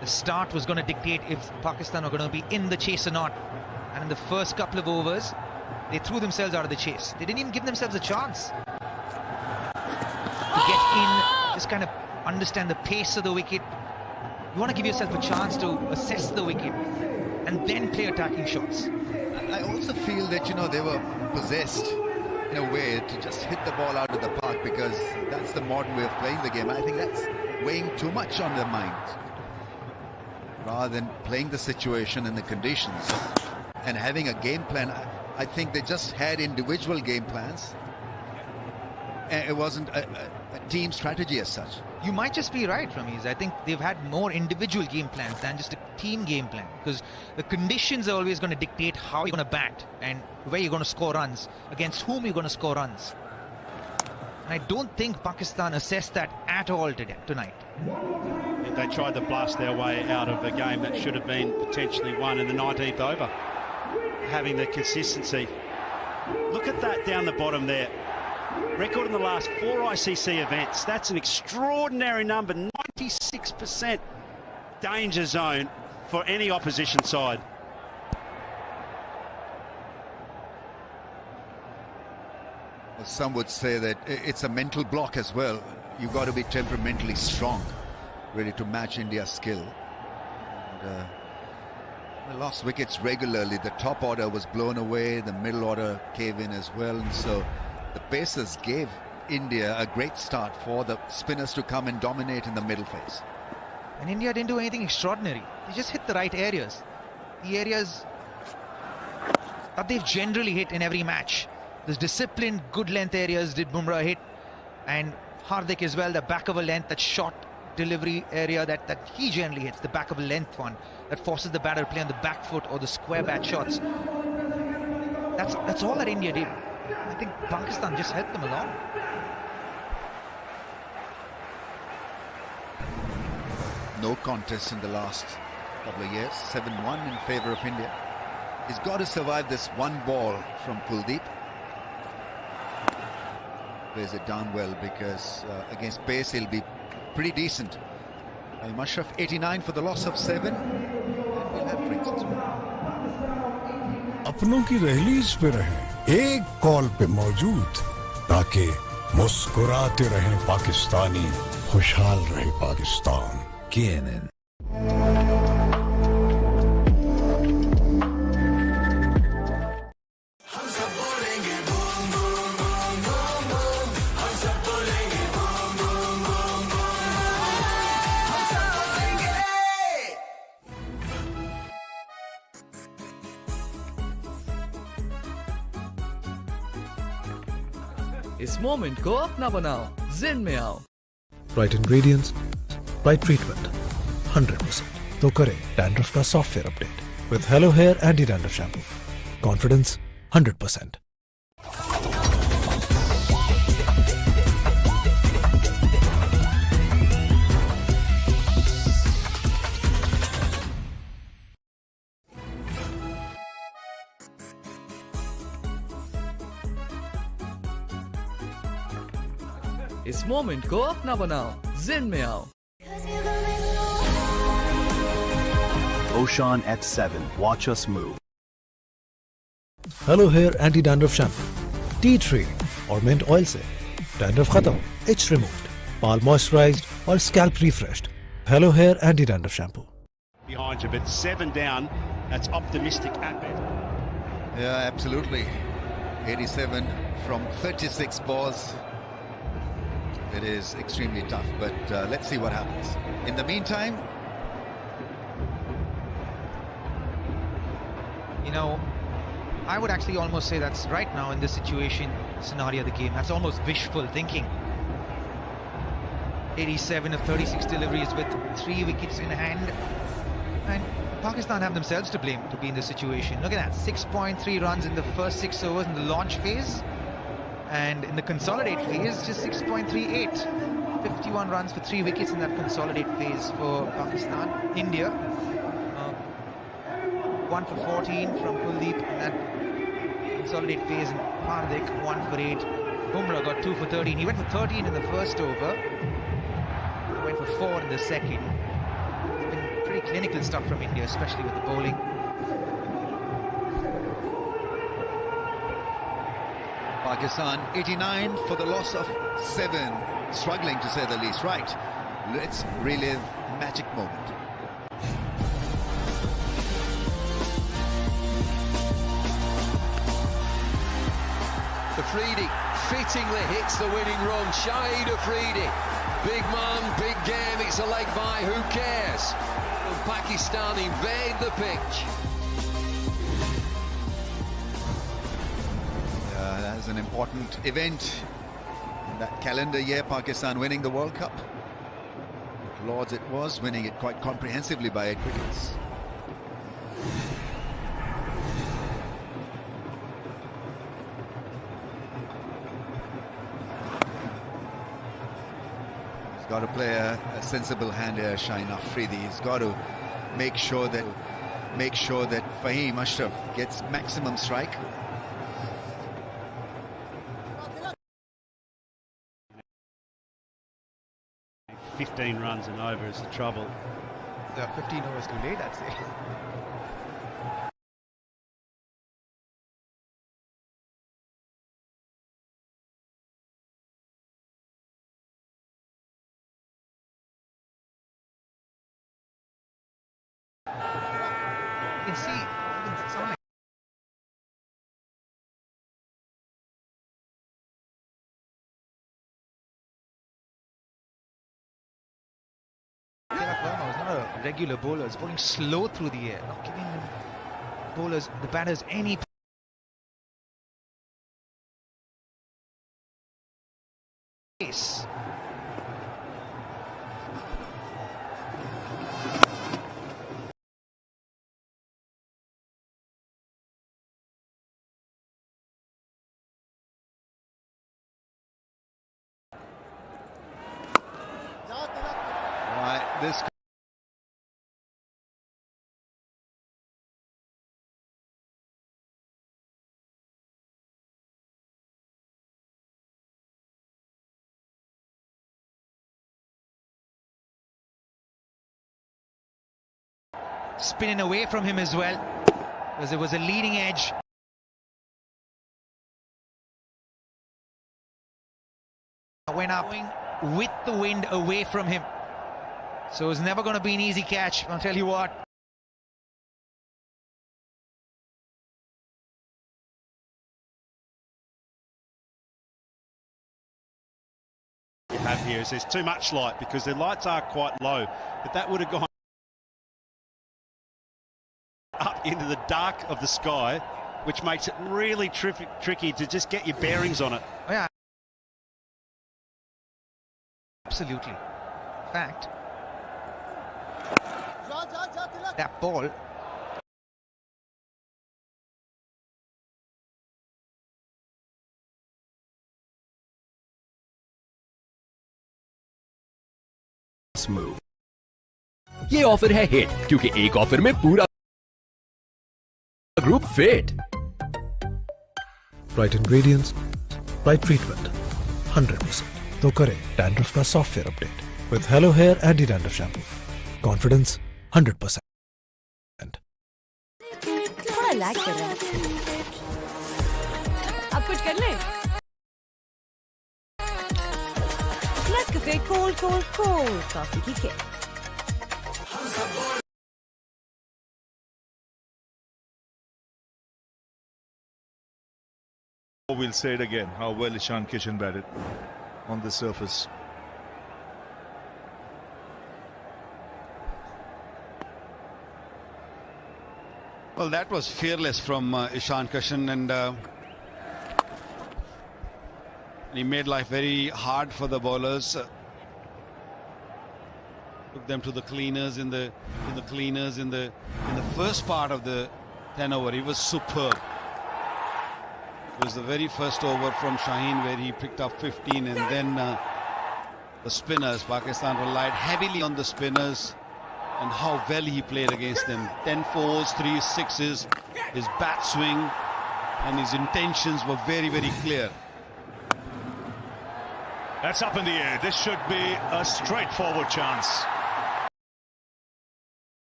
The start was going to dictate if Pakistan are going to be in the chase or not, and in the first couple of overs they threw themselves out of the chase. They didn't even give themselves a chance to get in, just kind of understand the pace of the wicket. You want to give yourself a chance to assess the wicket and then play attacking shots. I also feel that, you know, they were possessed in a way to just hit the ball out of the park, because that's the modern way of playing the game. I think that's weighing too much on their minds, rather than playing the situation and the conditions and having a game plan. I think they just had individual game plans, and it wasn't a team strategy as such. You might just be right, Ramiz. I think they've had more individual game plans than just a team game plan, because the conditions are always going to dictate how you're going to bat and where you're going to score runs, against whom you're going to score runs. And I don't think Pakistan assessed that at all tonight. They tried to blast their way out of a game that should have been potentially won in the 19th over. Having the consistency. Look at that down the bottom there. Record in the last 4 ICC events. That's an extraordinary number. 96% danger zone for any opposition side. Well, some would say that it's a mental block as well. You've got to be temperamentally strong, ready to match India's skill. And, they lost wickets regularly. The top order was blown away, the middle order came in as well, and so the pacers gave India a great start for the spinners to come and dominate in the middle phase. And India didn't do anything extraordinary. They just hit the right areas. The areas that they've generally hit in every match. There's disciplined, good length areas did Bumrah hit, and Hardik as well, the back of a length, that short delivery area that he generally hits, the back of a length one that forces the batter to play on the back foot or the square bat shots. That's all that India did. I think Pakistan just helped them along. No contest in the last couple of years. 7-1 in favour of India. He's got to survive this one ball from Kuldeep. Plays it down well because against pace he'll be pretty decent. Mushraf 89 for the loss of 7. And we'll have drinks as well. अपनों की रहलीज पे रहें, एक call पे मौजूद, ताकि मुस्कुराते रहें पाकिस्तानी, खुशहाल रहे पाकिस्तान। KNN. इस मोमेंट को अपना बनाओ, जिन में आओ। Right ingredients, right treatment, 100%. तो करें डैंड्रफ का software update with Hello Hair Anti-Dandruff Shampoo. Confidence 100%. इस मोमेंट को अपना बनाओ, जिन में आओ। Oshan at 7. Watch us move. Hello Hair Anti-Dandruff Shampoo. Tea tree और mint oil से dandruff खत्म, itch removed, बाल moisturized और scalp refreshed. Hello Hair Anti-Dandruff Shampoo. Behind you, but 7 down. That's optimistic at best. Yeah, absolutely. 87 from 36 balls. It is extremely tough, but let's see what happens. In the meantime, you know, I would actually almost say that's right now in this situation, scenario of the game, that's almost wishful thinking. 87 of 36 deliveries with 3 wickets in hand, and Pakistan have themselves to blame to be in this situation. Look at that, 6.3 runs in the first 6 overs in the launch phase, and in the consolidate phase, just 6.38. 51 runs for 3 wickets in that consolidate phase for Pakistan. India, 1 for 14 from Kuldeep in that consolidate phase, and Hardik 1 for 8. Bumrah got 2 for 13. He went for 13 in the first over. He went for 4 in the second. It's been pretty clinical stuff from India, especially with the bowling. Pakistan 89 for the loss of 7. Struggling to say the least. Right, let's relive magic moment. Afridi fittingly hits the winning run. Shahid Afridi, big man, big game, it's a leg by, who cares? And Pakistan invade the pitch. That is an important event in that calendar year, Pakistan winning the World Cup. Lords it was, winning it quite comprehensively by 8 wickets. He's got to play a sensible hand here, Shahid Afridi. He's got to make sure that Fahim Ashraf gets maximum strike. – 15 runs and over is the trouble. 15 overs too late, I'd say. You can see, it's on. Verma is not a regular bowler. He's bowling slow through the air, not giving the batters any pace. Right, this spinning away from him as well, because it was a leading edge. Went up with the wind away from him. So it's never going to be an easy catch, I'll tell you what. You have here is there's too much light because the lights are quite low, but that would have gone up into the dark of the sky, which makes it really tricky to just get your bearings on it. Oh, yeah. Absolutely. In fact, that ball move. ये offer है hit क्योंकि एक offer में पूरा group fit. Right ingredients, right treatment, 100%. तो करें dandruff का software update with Hello Hair Anti Dandruff Shampoo. Confidence 100%. थोड़ा लैग कर रहा है. अब कुछ कर ले. Nescafe cold coffee की kick. We'll say it again, how well Ishan Kishan batted on the surface. Well, that was fearless from Ishan Kishan, and he made life very hard for the bowlers. Took them to the cleaners in the first part of the 10 over. He was superb. It was the very first over from Shaheen where he picked up 15, and then the spinners. Pakistan relied heavily on the spinners, and how well he played against them. 10 fours, 3 sixes, his bat swing and his intentions were very, very clear. That's up in the air. This should be a straightforward chance.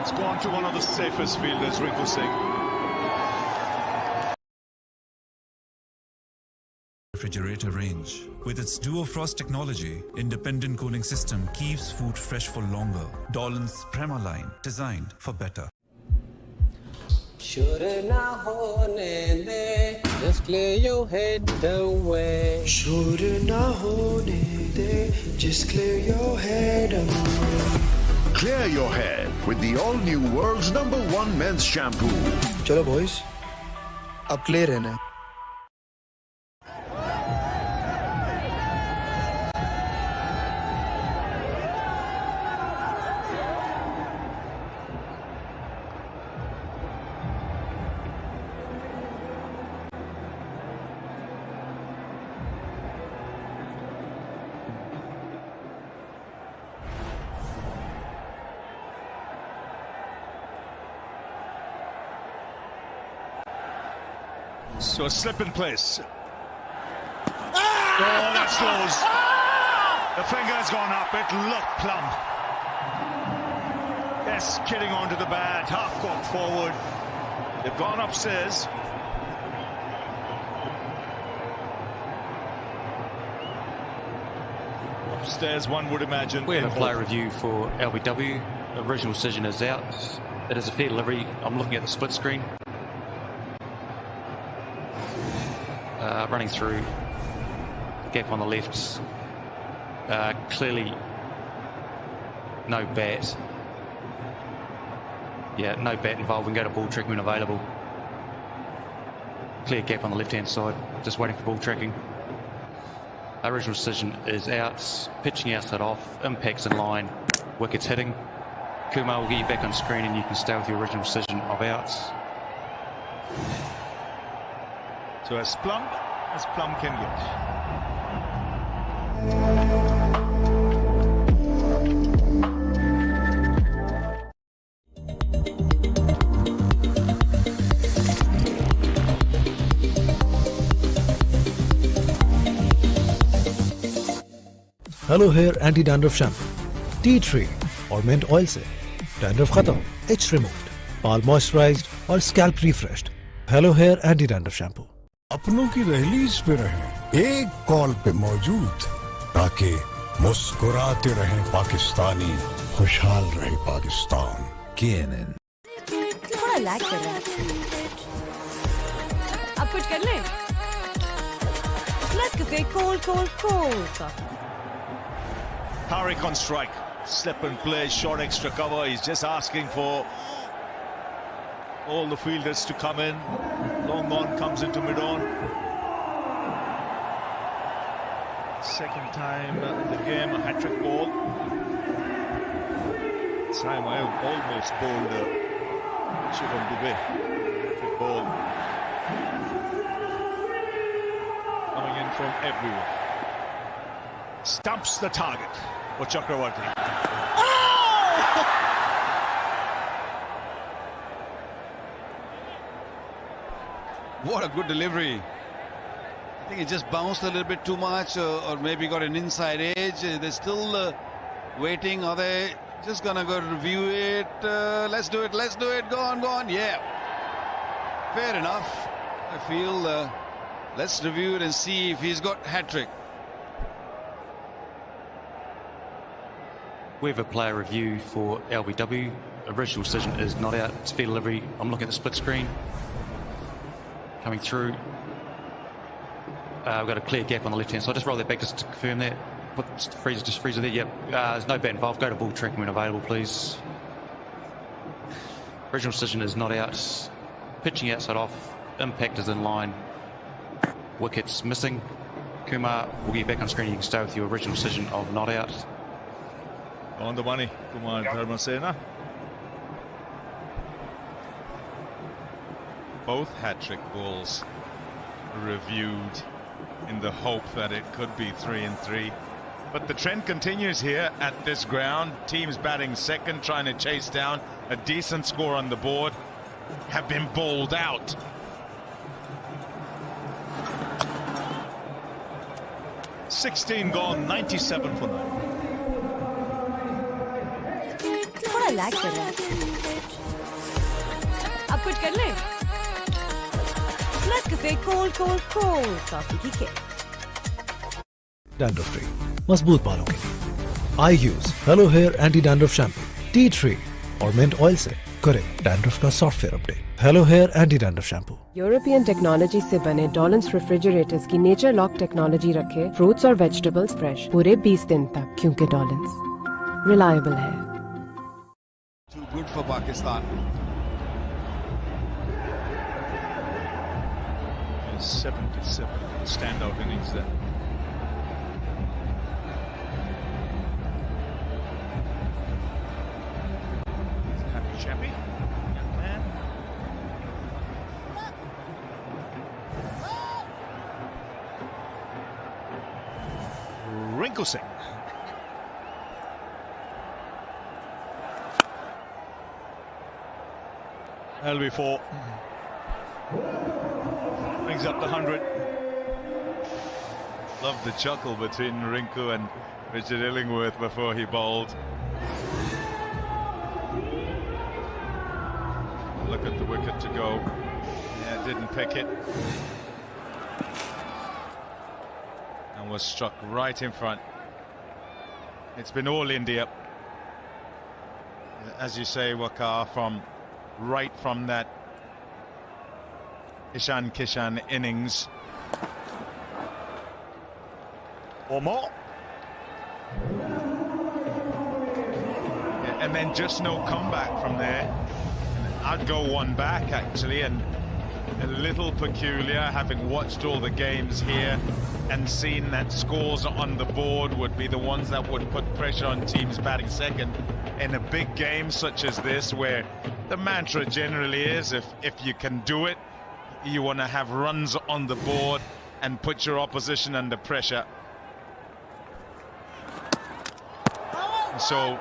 It's gone to one of the safest fielders, Rinku Singh. Refrigerator range. With its Duo Frost technology, independent cooling system keeps food fresh for longer. Dolan's Prema line, designed for better. Should not hone de, just clear your head away. Should not hone de, just clear your head away. Clear your head with the all-new world's #1 men's shampoo. चलो boys, अब clear रहना. So a slip in place. Oh, that slows. The finger's gone up. It looked plumb. Yes, kidding onto the bat. Half court forward. They've gone upstairs. Upstairs, one would imagine. We have a player review for LBW. The original decision is out. It is a fair delivery. I'm looking at the split screen. Running through the gap on the left. Clearly no bat. Yeah, no bat involved. We can go to ball tracking when available. Clear gap on the left hand side. Just waiting for ball tracking. Original decision is out. Pitching outside off. Impacts in line. Wickets hitting. Kumar will get you back on screen and you can stay with your original decision of outs. So as plumb can get. Hello hair anti dandruff shampoo, tea tree और mint oil से dandruff खत्म, itch removed, बाल moisturised और scalp refreshed. Hello hair anti dandruff shampoo. अपनों की rallies पे रहें, एक कॉल पे मौजूद, ताकि मुस्कुराते रहें पाकिस्तानी, खुशहाल रहे पाकिस्तान। थोड़ा लैग कर रहा है, अब कुछ कर ले। Nescafe cold coffee. Tariq on strike. Slip and play, short extra cover. He's just asking for all the fielders to come in. Long on comes into mid-on. Second time in the game, a hat-trick ball. Saim Ayub almost bowled Shivam Dubey. Hat-trick ball. Coming in from everywhere. Stumps the target for Chakravarti. What a good delivery. I think it just bounced a little bit too much, or maybe got an inside edge. They're still waiting. Are they just gonna go review it? Let's do it. Go on. Yeah. Fair enough. I feel let's review it and see if he's got hat-trick. We have a player review for LBW. Original decision is not out. It's fair delivery. I'm looking at the split screen. Coming through. We've got a clear gap on the left-hand side. Just roll that back just to confirm that. Put freezer there. Yep. There's no bat involved. Go to ball tracking when available, please. Original decision is not out. Pitching outside off. Impact is in line. Wickets missing. Kumar will get back on screen. You can stay with your original decision of not out. On the money, Kumar Dharmasena. Both hat-trick balls reviewed in the hope that it could be 3-3. But the trend continues here at this ground. Teams batting second, trying to chase down a decent score on the board, have been bowled out. $16 gone, 97 for 9. थोड़ा lag कर रहा है, अब कुछ कर ले। Nescafe cold coffee की किट। डैंड्रफ फ्री, मजबूत बालों के लिए I use hello hair anti dandruff shampoo, tea tree और मिंट ऑयल से करें डैंड्रफ का software update. Hello hair anti dandruff shampoo. European technology से बने डॉलन्स रेफ्रिजरेटर्स की नेचर लॉक टेक्नोलॉजी रखे फ्रूट्स और वेजिटेबल्स फ्रेश पूरे 20 दिन तक, क्योंकि डॉलन्स रिलायबल है। Too good for Pakistan. 77 standout innings there. Happy chappy, young man. Rinku Singh. LB4 brings up the 100. Love the chuckle between Rinku and Richard Illingworth before he bowled. Look at the wicket to go. Yeah, didn't pick it. And was struck right in front. It's been all India. As you say, Waqar, right from that Ishan Kishan innings or more, and then just no comeback from there. I'd go one back actually, and a little peculiar, having watched all the games here and seen that scores on the board would be the ones that would put pressure on teams batting second in a big game such as this, where the mantra generally is if you can do it, you want to have runs on the board and put your opposition under pressure. So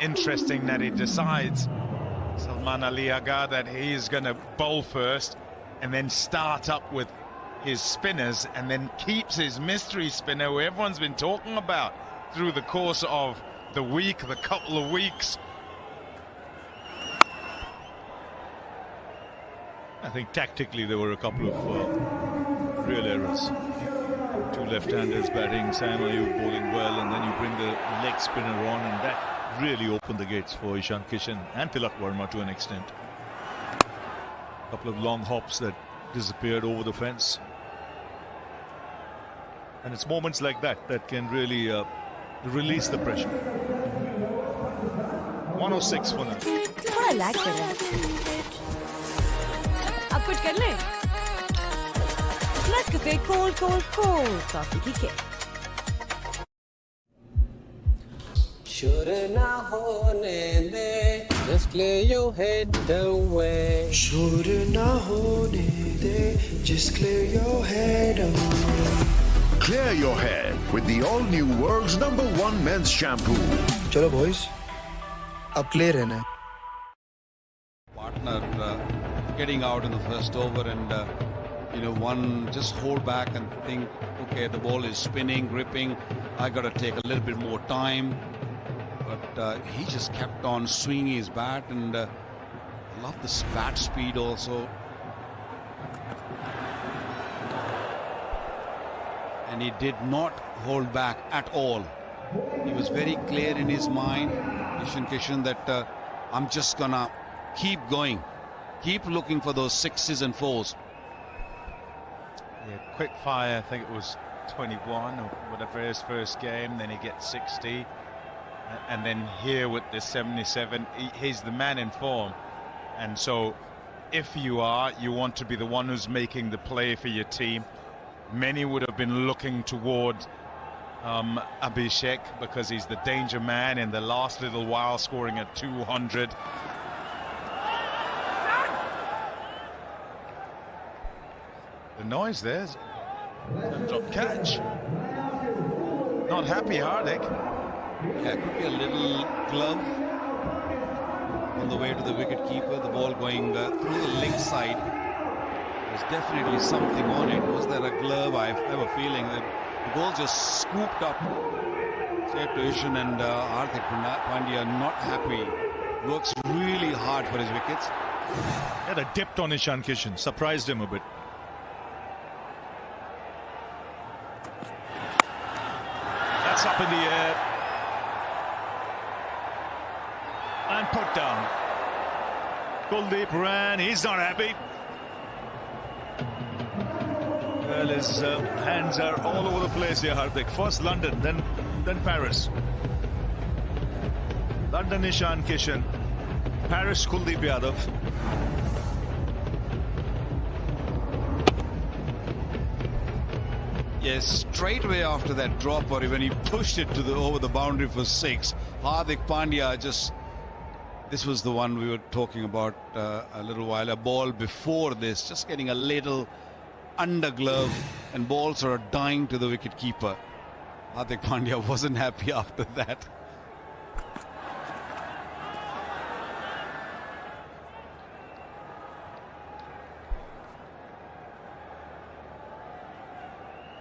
interesting that he decides, Salman Ali Agha, that he's going to bowl first and then start up with his spinners, and then keeps his mystery spinner who everyone's been talking about, through the course of the week, the couple of weeks. I think tactically there were a couple of real errors. Two left-handers batting, Saim Ayub bowling well, and then you bring the leg spinner on, and that really opened the gates for Ishan Kishan and Tilak Verma to an extent. A couple of long hops that disappeared over the fence. And it's moments like that that can really release the pressure. 106 for now. थोड़ा lag कर रहा है। अब कुछ कर ले। Nescafe cold coffee की kick. Should na hone de, just clear your head away. Should na hone de, just clear your head away. Clear your head with the all-new world's #1 men's shampoo. चलो boys, अब clear रहना है. Partner getting out in the first over, and one just hold back and think, okay, the ball is spinning, gripping, I got to take a little bit more time. But he just kept on swinging his bat, and I love this bat speed also. And he did not hold back at all. He was very clear in his mind, Ishan Kishan, that I'm just gonna keep going, keep looking for those 6s and 4s. Yeah, quick fire, I think it was 21 or whatever his first game, then he gets 60. And then here with the 77, he's the man in form. And so if you want to be the one who's making the play for your team. Many would have been looking toward Abhishek because he's the danger man in the last little while, scoring at 200. The noise there's a drop catch. Not happy, Hardik. Yeah, it could be a little glove on the way to the wicket keeper. The ball going through the leg side. There's definitely something on it. Was there a glove? I have a feeling that the ball just scooped up. Safe to Ishan, and Hardik Pandya not happy. Works really hard for his wickets. Had a dipped on Ishan Kishan, surprised him a bit. That's up in the air. And put down. Kuldeep ran, he's not happy. Well, his hands are all over the place here, Hardik. First London, then Paris. London Ishan Kishan, Paris Kuldeep Yadav. Yes, straight away after that drop, or when he pushed it to over the boundary for 6, Hardik Pandya just. This was the one we were talking about a little while. A ball before this, just getting a little under glove, and balls are dying to the wicket keeper. Hardik Pandya wasn't happy after that.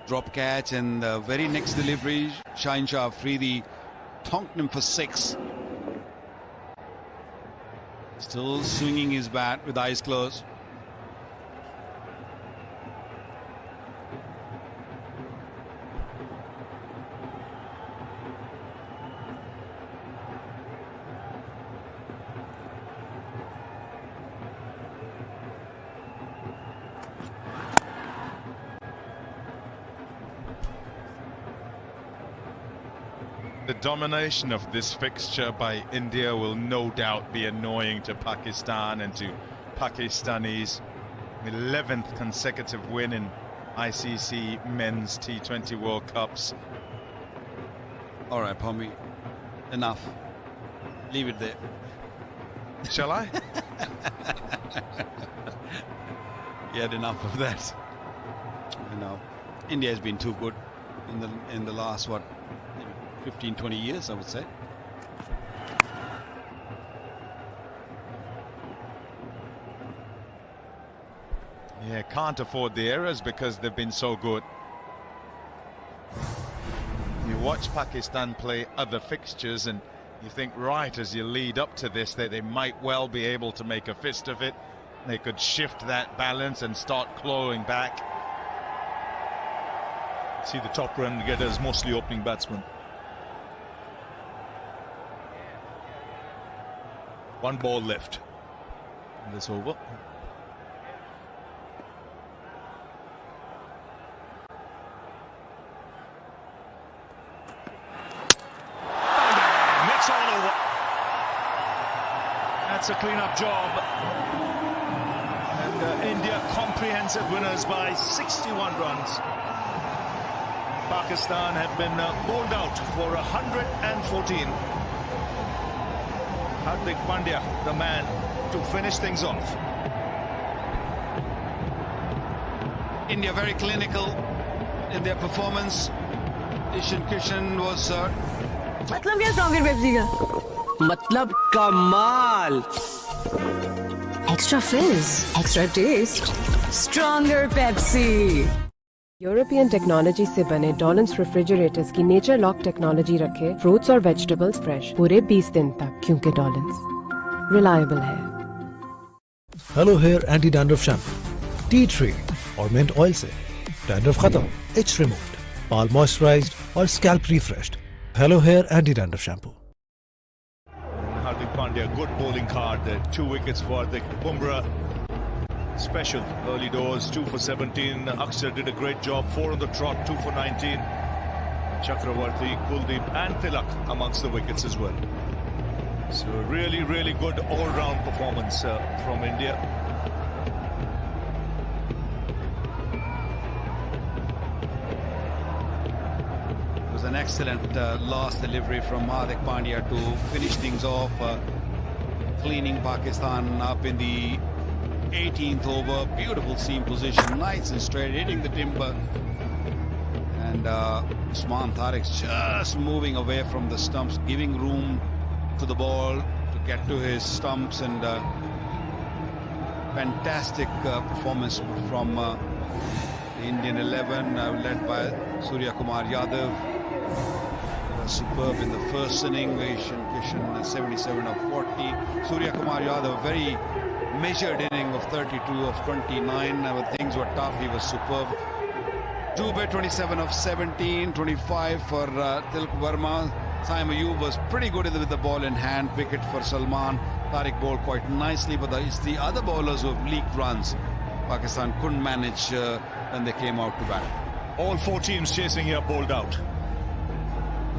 Drop catch, and the very next delivery, Shaheen Shah Afridi tonked him for 6. Still swinging his bat with eyes closed. The domination of this fixture by India will no doubt be annoying to Pakistan and to Pakistanis. 11th consecutive win in ICC Men's T20 World Cups. All right, Pommy, enough. Leave it there. Shall I? You had enough of that. India has been too good in the last 15-20 years, I would say. Yeah, can't afford the errors because they've been so good. You watch Pakistan play other fixtures and you think, right, as you lead up to this, that they might well be able to make a fist of it. They could shift that balance and start clawing back. See the top run getters, mostly opening batsmen. One ball left in this over. It's all over. That's a clean-up job. And India comprehensive winners by 61 runs. Pakistan have been bowled out for 114. Hardik Pandya, the man to finish things off. India very clinical in their performance. Ishan Kishan was... मतलब क्या stronger Pepsi का? मतलब कमाल. Extra fizz, extra taste, stronger Pepsi. European technology से बने Dawlance refrigerators की nature lock technology रखे fruits और वेजिटेबल्स फ्रेश पूरे 20 दिन तक, क्योंकि डॉलन्स रिलायबल है. Hello hair anti dandruff shampoo tea tree और मिंट ऑयल से डैंड्रफ खत्म, इच रिमूव्ड, बाल मॉइस्चराइज्ड और scalp refreshed. Hello hair anti dandruff shampoo. Hardik Pandya, good bowling card. 2 wickets for the Bumrah. Special early doors, 2 for 17. Akshar did a great job, 4 on the trot, 2 for 19. Chakravarti, Kuldeep and Tilak amongst the wickets as well. So really good all-round performance from India. It was an excellent last delivery from Hardik Pandya to finish things off, cleaning Pakistan up in the 18th over. Beautiful seam position, nice and straight, hitting the timber. And Usman Tariq just moving away from the stumps, giving room to the ball to get to his stumps. And fantastic performance from the Indian 11, led by Surya Kumar Yadav. Superb in the first inning. Ishan Kishan 77 of 40. Surya Kumar Yadav, very measured inning of 32 of 29. When things were tough, he was superb. Dubey 27 of 17, 25 for Tilak Verma. Saim Ayub was pretty good with the ball in hand. Wicket for Salman. Tariq bowled quite nicely, but it's the other bowlers who have leaked runs. Pakistan couldn't manage when they came out to bat. All 4 teams chasing here bowled out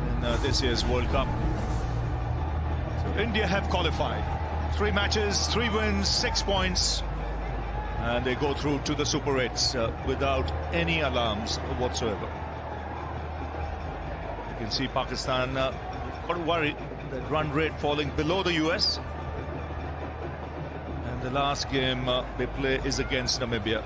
in this year's World Cup. So India have qualified. 3 matches, 3 wins, 6 points. And they go through to the Super 8s without any alarms whatsoever. You can see Pakistan got to worry that run rate falling below the US. And the last game they play is against Namibia.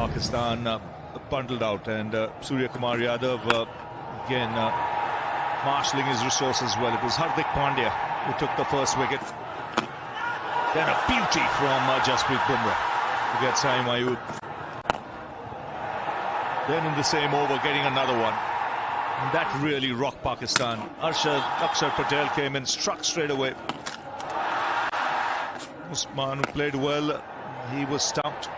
Pakistan bundled out, and Surya Kumar Yadav again marshalling his resources well. It was Hardik Pandya who took the first wicket. Then a beauty from Jasprit Bumrah to get Saim Ayub. Then in the same over getting another one, and that really rocked Pakistan. Akshar Patel came in, struck straight away. Usman, who played well, he was stumped.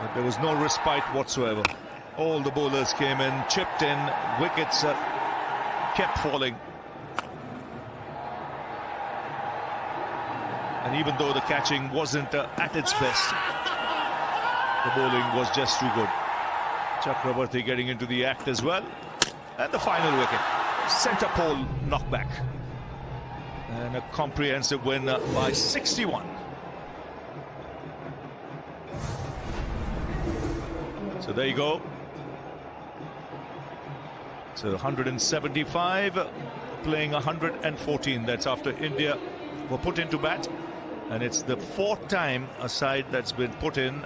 But there was no respite whatsoever. All the bowlers came in, chipped in, wickets kept falling. And even though the catching wasn't at its best, the bowling was just too good. Chakravarti getting into the act as well. And the final wicket, centre pole knockback. And a comprehensive win by 61. So there you go. So 175 playing 114. That's after India were put into bat, and it's the 4th time a side that's been put in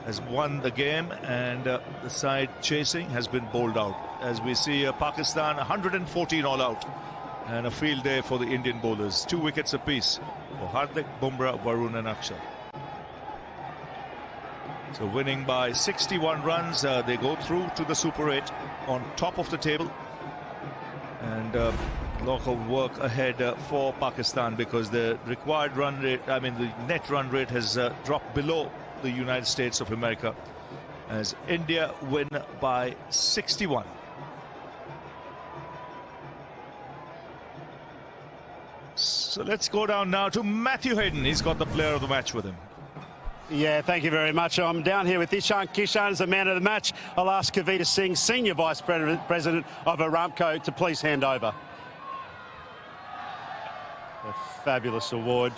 has won the game, and the side chasing has been bowled out. as we see Pakistan 114 all out. And a field day for the Indian bowlers. 2 wickets apiece for Hardik, Bumrah, Varun and Akshar. So winning by 61 runs, they go through to the Super 8 on top of the table. And a lot of work ahead for Pakistan, because the required run rate, the net run rate has dropped below the United States of America, as India win by 61. So let's go down now to Matthew Hayden. He's got the player of the match with him. Yeah, thank you very much. I'm down here with Ishan Kishan as the man of the match. I'll ask Kavita Singh, Senior Vice President of Aramco, to please hand over a fabulous award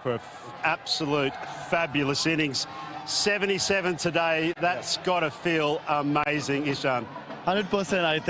for an absolute fabulous innings. 77 today, that's got to feel amazing, Ishan. 100%, I think.